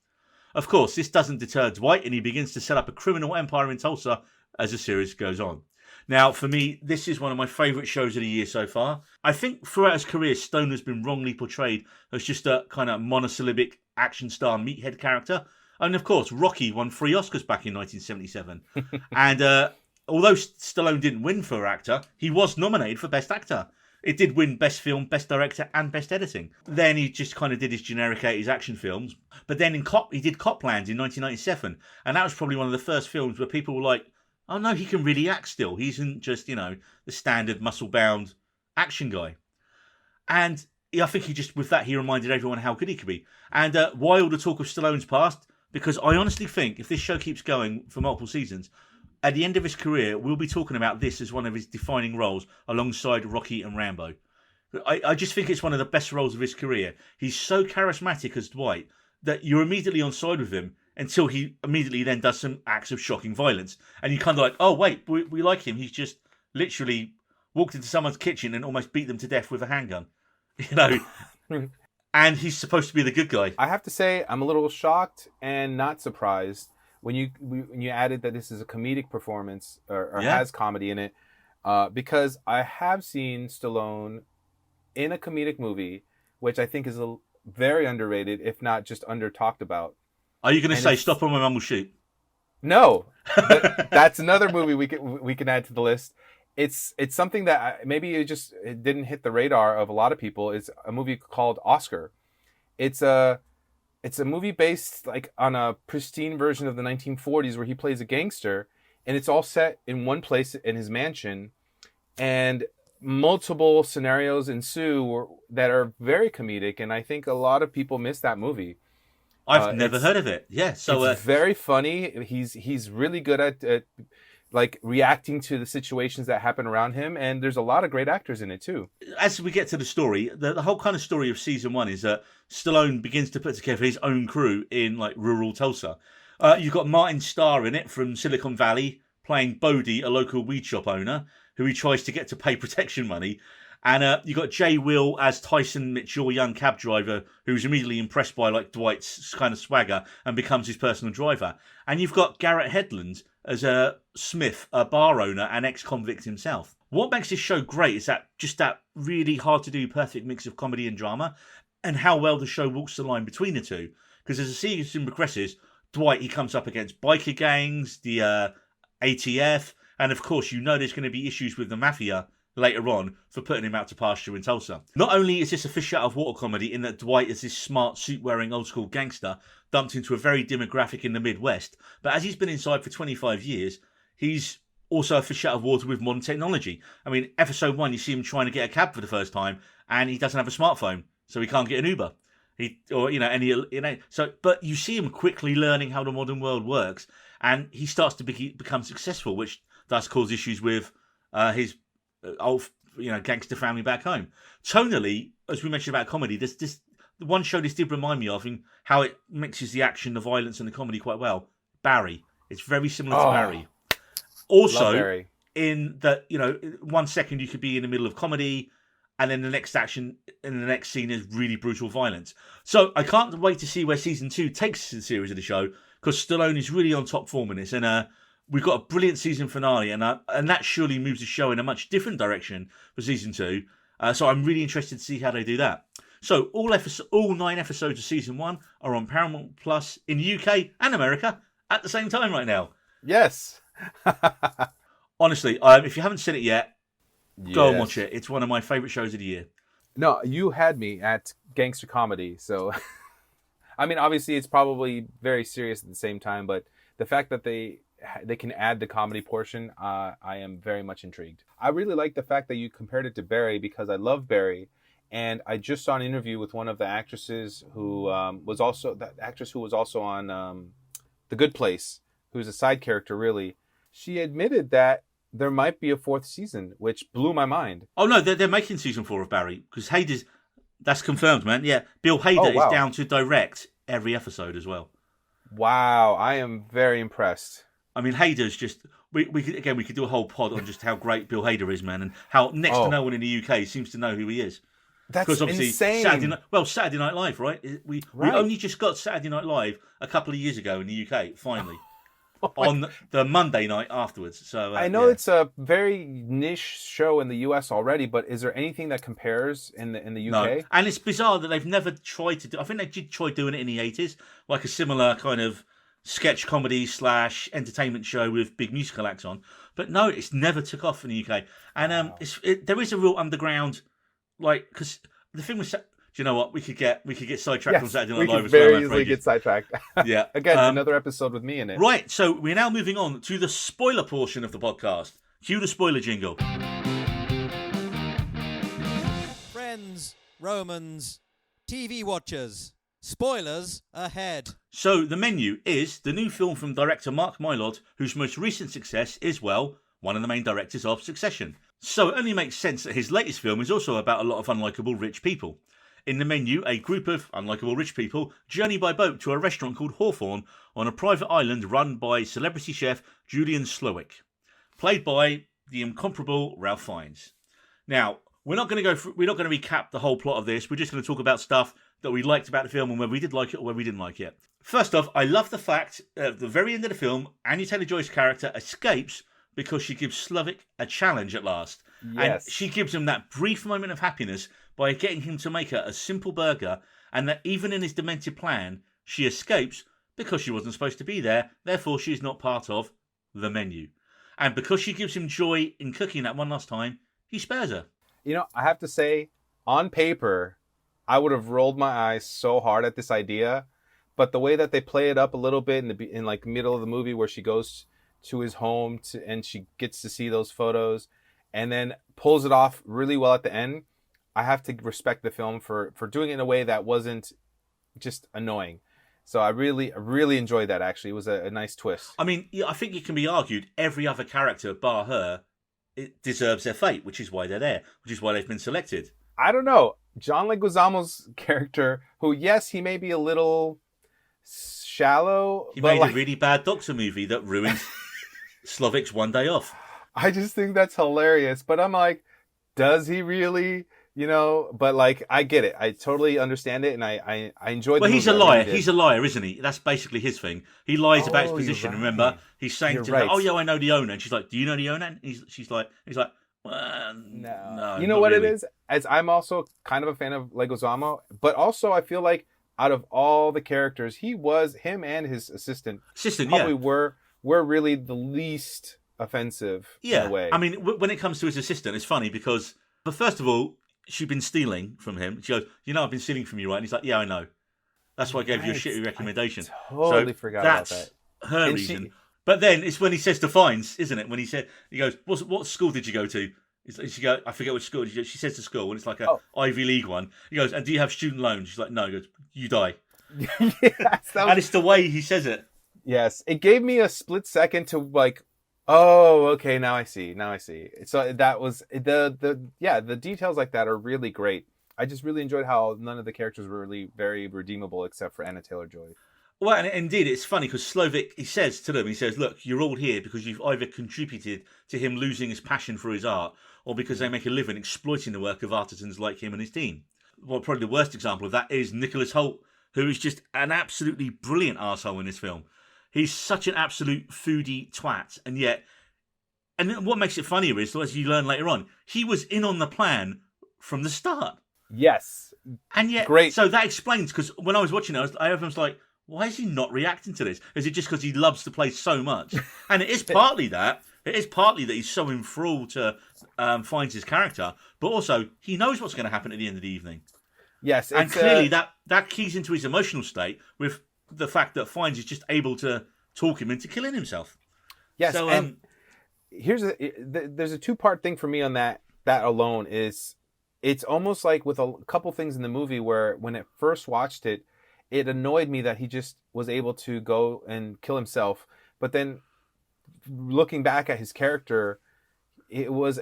Speaker 1: Of course, this doesn't deter Dwight, and he begins to set up a criminal empire in Tulsa as the series goes on. Now, for me, this is one of my favourite shows of the year so far. I think throughout his career, Stone has been wrongly portrayed as just a kind of monosyllabic action star meathead character. And of course, Rocky won 3 Oscars back in 1977. And although Stallone didn't win for actor, he was nominated for Best Actor. It did win Best Film, Best Director, and Best Editing. Then he just kind of did his generic 80s action films. But then he did Copland in 1997. And that was probably one of the first films where people were like, oh no, he can really act still. He isn't just, the standard muscle-bound action guy. And I think he reminded everyone how good he could be. And why all the talk of Stallone's past? Because I honestly think if this show keeps going for multiple seasons, at the end of his career, we'll be talking about this as one of his defining roles alongside Rocky and Rambo. I just think it's one of the best roles of his career. He's so charismatic as Dwight that you're immediately on side with him until he immediately then does some acts of shocking violence. And you're kind of like, oh, wait, we like him. He's just literally walked into someone's kitchen and almost beat them to death with a handgun. You know, and he's supposed to be the good guy.
Speaker 2: I have to say, I'm a little shocked and not surprised when you added that this is a comedic performance or has comedy in it, because I have seen Stallone in a comedic movie, which I think is very underrated, if not just under talked about.
Speaker 1: Are you going to say "Stop or My Mum Will Shoot"?
Speaker 2: No, that's another movie we can add to the list. It's something that maybe it didn't hit the radar of a lot of people. It's a movie called Oscar. It's a movie based like on a pristine version of the 1940s where he plays a gangster, and it's all set in one place in his mansion, and multiple scenarios ensue that are very comedic, and I think a lot of people miss that movie.
Speaker 1: I've never heard of it. Yeah, so
Speaker 2: it's very funny. He's really good at like reacting to the situations that happen around him, and there's a lot of great actors in it too.
Speaker 1: As we get to the story, the whole kind of story of season 1 is that Stallone begins to put together his own crew in like rural Tulsa. You've got Martin Starr in it from Silicon Valley, playing Bodie, a local weed shop owner who he tries to get to pay protection money. And you got Jay Will as Tyson Mitchell, a young cab driver who's immediately impressed by like Dwight's kind of swagger and becomes his personal driver. And you've got Garrett Hedlund as a Smith, a bar owner and ex-convict himself. What makes this show great is that really hard to do perfect mix of comedy and drama, and how well the show walks the line between the two. Because as the season progresses, Dwight, he comes up against biker gangs, the ATF, and of course there's going to be issues with the mafia later on for putting him out to pasture in Tulsa. Not only is this a fish out of water comedy in that Dwight is this smart suit-wearing old-school gangster dumped into a very demographic in the Midwest, but as he's been inside for 25 years, he's also a fish out of water with modern technology. I mean, episode 1, you see him trying to get a cab for the first time, and he doesn't have a smartphone, so he can't get an Uber. But you see him quickly learning how the modern world works, and he starts to become successful, which does cause issues with his old, gangster family back home. Tonally, as we mentioned about comedy, this one show this did remind me of in how it mixes the action, the violence, and the comedy quite well. Barry. It's very similar to Barry. Also, Barry. In that 1 second you could be in the middle of comedy, and then the next action in the next scene is really brutal violence. So I can't wait to see where season 2 takes the series of the show, because Stallone is really on top form in this, and we've got a brilliant season finale, and that surely moves the show in a much different direction for season 2. So I'm really interested to see how they do that. So all 9 episodes of season 1 are on Paramount Plus in the UK and America at the same time right now.
Speaker 2: Yes.
Speaker 1: Honestly, if you haven't seen it yet, go and watch it. It's one of my favourite shows of the year.
Speaker 2: No, you had me at gangster comedy, so I mean, obviously it's probably very serious at the same time, but the fact that they can add the comedy portion, I am very much intrigued. I really like the fact that you compared it to Barry, because I love Barry, and I just saw an interview with one of the actresses who was also on The Good Place, who's a side character really. She admitted that there might be a 4th season, which blew my mind.
Speaker 1: Oh no, they're making season 4 of Barry, because that's confirmed, man. Yeah, Bill Hader is down to direct every episode as well.
Speaker 2: Wow, I am very impressed.
Speaker 1: I mean, Hader's just... We could do a whole pod on just how great Bill Hader is, man, and how next to no one in the UK seems to know who he is.
Speaker 2: That's insane.
Speaker 1: Saturday Night Live, right? We only just got Saturday Night Live a couple of years ago in the UK, finally. On the Monday night afterwards. So
Speaker 2: I know it's a very niche show in the US already, but is there anything that compares in the UK?
Speaker 1: No. And it's bizarre that they've never tried to do... I think they did try doing it in the 80s, like a similar kind of sketch comedy / entertainment show with big musical acts on, but no, it's never took off in the UK. And there is a real underground, like, because the thing was, do you know what, we could get sidetracked on Saturday Night Live.
Speaker 2: We could very easily get sidetracked.
Speaker 1: Yeah,
Speaker 2: again, another episode with me in it.
Speaker 1: Right, so we're now moving on to the spoiler portion of the podcast. Cue the spoiler jingle.
Speaker 3: Friends, Romans, TV watchers. Spoilers ahead.
Speaker 1: So, The Menu is the new film from director Mark Mylod, whose most recent success is, well, one of the main directors of Succession. So it only makes sense that his latest film is also about a lot of unlikable rich people. In The Menu, a group of unlikable rich people journey by boat to a restaurant called Hawthorne on a private island run by celebrity chef Julian Slowik, played by the incomparable Ralph Fiennes. Now, We're not going to we're not going to recap the whole plot of this. We're just going to talk about stuff that we liked about the film and whether we did like it or whether we didn't like it. First off, I love the fact at the very end of the film, Anya Taylor-Joy's character escapes because she gives Slovik a challenge at last.
Speaker 2: Yes.
Speaker 1: And she gives him that brief moment of happiness by getting him to make her a simple burger, and that even in his demented plan, she escapes because she wasn't supposed to be there, therefore she is not part of the menu. And because she gives him joy in cooking that one last time, he spares her.
Speaker 2: You know, I have to say, on paper, I would have rolled my eyes so hard at this idea, but the way that they play it up a little bit in like the middle of the movie where she goes to his home and she gets to see those photos and then pulls it off really well at the end, I have to respect the film for doing it in a way that wasn't just annoying. So I really enjoyed that, actually. It was a nice twist.
Speaker 1: I mean, I think it can be argued every other character bar her it deserves their fate, which is why they're there, which is why they've been selected.
Speaker 2: I don't know. John Leguizamo's character, who, yes, he may be a little shallow.
Speaker 1: He
Speaker 2: but
Speaker 1: made a really bad Doctor movie that ruined Slovik's one day off.
Speaker 2: I just think that's hilarious. But I'm like, does he really? You know, but like, I get it. I totally understand it, and I enjoyed.
Speaker 1: Well,
Speaker 2: the
Speaker 1: he's a
Speaker 2: movie.
Speaker 1: liar. He's a liar, isn't he? That's basically his thing. He lies about his
Speaker 2: Oh,
Speaker 1: position.
Speaker 2: you're right.
Speaker 1: Remember, he's saying
Speaker 2: You're
Speaker 1: to her,
Speaker 2: right.
Speaker 1: "Oh yeah, I know the owner." And she's like, "Do you know the owner?" And he's like, well, no.
Speaker 2: You know
Speaker 1: not
Speaker 2: what
Speaker 1: really.
Speaker 2: it is? As I'm also kind of a fan of Leguizamo, but also I feel like out of all the characters, him and his assistant probably were really the least offensive in a way.
Speaker 1: I mean, when it comes to his assistant, it's funny because, but first of all, she'd been stealing from him. She goes, I've been stealing from you, right? And he's like, yeah, I know. That's why I gave you a shitty recommendation.
Speaker 2: I totally forgot about
Speaker 1: that's
Speaker 2: that.
Speaker 1: her
Speaker 2: And
Speaker 1: reason. But then it's when he says to Fiennes, isn't it? When he goes, what school did you go to? She goes, I forget which school. She says to school, and it's like a Ivy League one. He goes, and do you have student loans? She's like, no. He goes, you die. And it's the way he says it.
Speaker 2: Yes, it gave me a split second to like, oh, okay, now I see. So that was the details like that are really great. I just really enjoyed how none of the characters were really very redeemable except for Anya Taylor-Joy.
Speaker 1: Well, and indeed, it's funny because Slovik, he says to them, look, you're all here because you've either contributed to him losing his passion for his art or because they make a living exploiting the work of artisans like him and his team. Well, probably the worst example of that is Nicholas Hoult, who is just an absolutely brilliant arsehole in this film. He's such an absolute foodie twat, and what makes it funnier is, as you learn later on, he was in on the plan from the start.
Speaker 2: Yes.
Speaker 1: And yet,
Speaker 2: great.
Speaker 1: So that explains, because when I was watching it, I was like, why is he not reacting to this? Is it just because he loves the place so much? And it is partly that. It is partly that he's so enthralled to find his character, but also he knows what's going to happen at the end of the evening.
Speaker 2: Yes.
Speaker 1: And clearly that keys into his emotional state with the fact that Fiennes is just able to talk him into killing himself.
Speaker 2: Yes,
Speaker 1: so,
Speaker 2: and there's a two-part thing for me on that alone is it's almost like with a couple things in the movie where when I first watched it, it annoyed me that he just was able to go and kill himself. But then looking back at his character, it was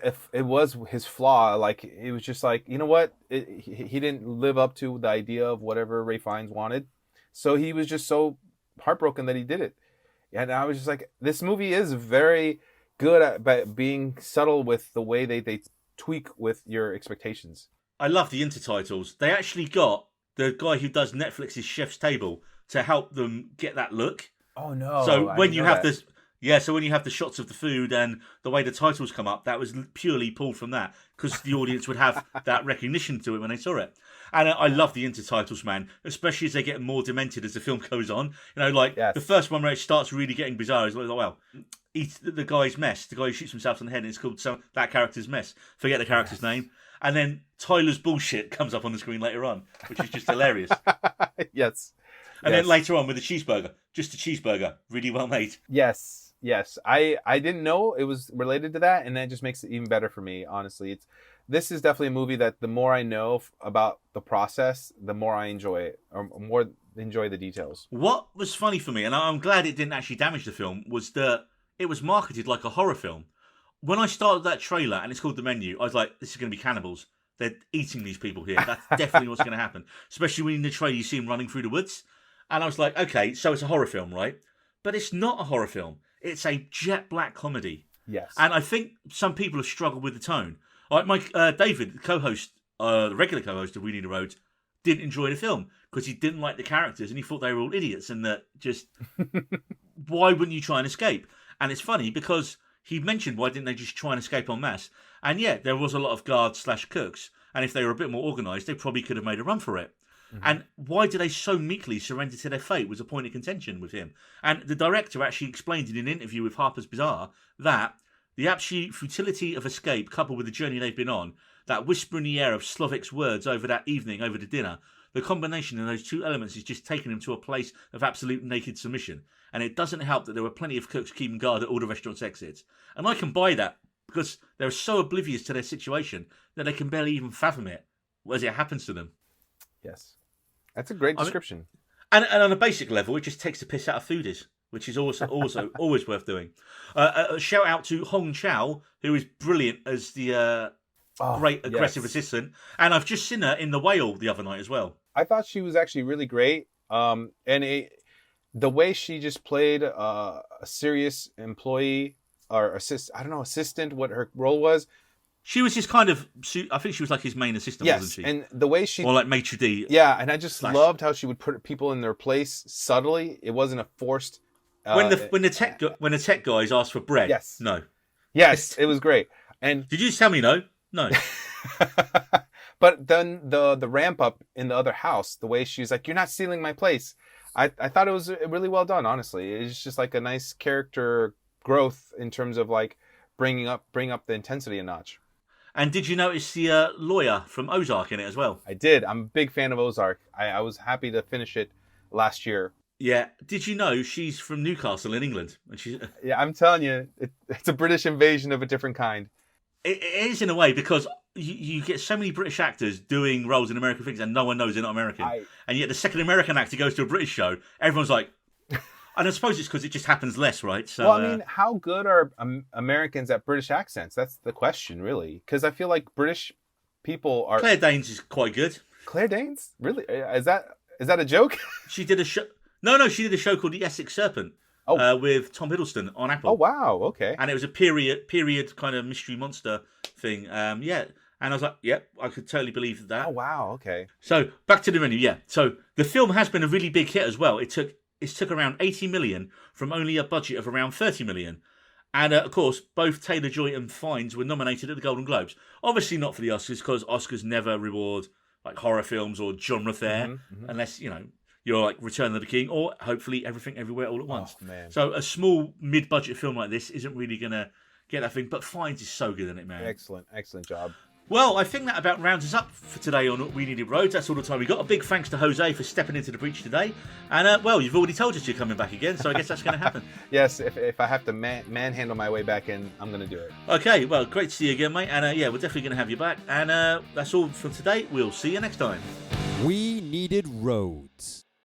Speaker 2: his flaw. Like, it was just like, you know what? He didn't live up to the idea of whatever Ray Fiennes wanted. So he was just so heartbroken that he did it. And I was just like, this movie is very good at being subtle with the way they tweak with your expectations.
Speaker 1: I love the intertitles. They actually got the guy who does Netflix's Chef's Table to help them get that look.
Speaker 2: Oh no!
Speaker 1: So when you have this, so when you have the shots of the food and the way the titles come up, that was purely pulled from that because the audience would have that recognition to it when they saw it. And I love the intertitles, man, especially as they get more demented as the film goes on. The first one where it starts really getting bizarre is like, well, eat the guy's mess, the guy who shoots himself in the head, and it's called that character's mess. Forget the character's name. And then Tyler's bullshit comes up on the screen later on, which is just hilarious.
Speaker 2: Yes.
Speaker 1: And then later on with the cheeseburger, just a cheeseburger, really well made.
Speaker 2: Yes. I didn't know it was related to that, and that just makes it even better for me, honestly. This is definitely a movie that the more I know about the process, the more I enjoy it, or more enjoy the details.
Speaker 1: What was funny for me, and I'm glad it didn't actually damage the film, was that it was marketed like a horror film. When I started that trailer and it's called The Menu, I was like, this is going to be cannibals. They're eating these people here. That's definitely what's going to happen. Especially when in the trailer you see them running through the woods. And I was like, okay, so it's a horror film, right? But it's not a horror film. It's a jet black comedy.
Speaker 2: Yes.
Speaker 1: And I think some people have struggled with the tone. David, the co-host, the regular co-host of We Need a Road, didn't enjoy the film because he didn't like the characters and he thought they were all idiots and that just why wouldn't you try and escape? And it's funny because he mentioned why didn't they just try and escape en masse? And yeah, there was a lot of guards/cooks, and if they were a bit more organised, they probably could have made a run for it. Mm-hmm. And why did they so meekly surrender to their fate was a point of contention with him. And the director actually explained in an interview with Harper's Bazaar that the absolute futility of escape, coupled with the journey they've been on, that whisper in the air of Slovik's words over that evening, over the dinner, the combination of those two elements is just taking him to a place of absolute naked submission. And it doesn't help that there were plenty of cooks keeping guard at all the restaurant's exits. And I can buy that because they're so oblivious to their situation that they can barely even fathom it as it happens to them.
Speaker 2: Yes. That's a great description.
Speaker 1: And on a basic level, it just takes the piss out of foodies, which is also always worth doing. A shout out to Hong Chow, who is brilliant as the great aggressive assistant. And I've just seen her in The Whale the other night as well.
Speaker 2: I thought she was actually really great. The way she just played a serious employee or assistant, what her role was.
Speaker 1: She was his kind of, I think she was like his main assistant, wasn't she?
Speaker 2: And the way she...
Speaker 1: Or like maitre d'.
Speaker 2: Yeah, and I just loved how she would put people in their place subtly. It wasn't a forced...
Speaker 1: when the tech guys asked for bread,
Speaker 2: yes.
Speaker 1: No.
Speaker 2: Yes, it was great. And
Speaker 1: did you just tell me no? No.
Speaker 2: But then the ramp up in the other house, the way she's like, "You're not stealing my place." I thought it was really well done, honestly. It's just like a nice character growth in terms of like bring up the intensity a notch.
Speaker 1: And did you notice the lawyer from Ozark in it as well?
Speaker 2: I did. I'm a big fan of Ozark. I was happy to finish it last year.
Speaker 1: Yeah. Did you know she's from Newcastle in England? And she's...
Speaker 2: Yeah, I'm telling you, it's a British invasion of a different kind.
Speaker 1: It is in a way because you get so many British actors doing roles in American things and no one knows they're not American. And yet the second American actor goes to a British show, everyone's like... And I suppose it's because it just happens less, right? So,
Speaker 2: well, I mean, how good are Americans at British accents? That's the question, really. Because I feel like British people are...
Speaker 1: Claire Danes is quite good.
Speaker 2: Claire Danes? Really? Is that a joke?
Speaker 1: She did a show... No, she did a show called The Essex Serpent with Tom Hiddleston on Apple.
Speaker 2: Oh, wow, okay.
Speaker 1: And it was a period kind of mystery monster thing. Yeah. And I was like, yep, I could totally believe that.
Speaker 2: Oh, wow, okay.
Speaker 1: So, back to the menu, yeah. So, the film has been a really big hit as well. It took around 80 million from only a budget of around 30 million. And, of course, both Taylor-Joy and Fiennes were nominated at the Golden Globes. Obviously not for the Oscars, because Oscars never reward like horror films or genre fare, unless, you're like Return of the King or hopefully Everything Everywhere All at Once.
Speaker 2: Oh, man.
Speaker 1: So a small mid-budget film like this isn't really going to get that thing, but Fiennes is so good in it, man.
Speaker 2: Excellent job.
Speaker 1: Well, I think that about rounds us up for today on We Needed Roads. That's all the time we got. A big thanks to Jose for stepping into the breach today. And, well, you've already told us you're coming back again, so I guess that's going to happen.
Speaker 2: Yes, if I have to manhandle my way back in, I'm going to do it.
Speaker 1: Okay, well, great to see you again, mate. And, yeah, we're definitely going to have you back. And that's all for today. We'll see you next time.
Speaker 3: We Needed Roads.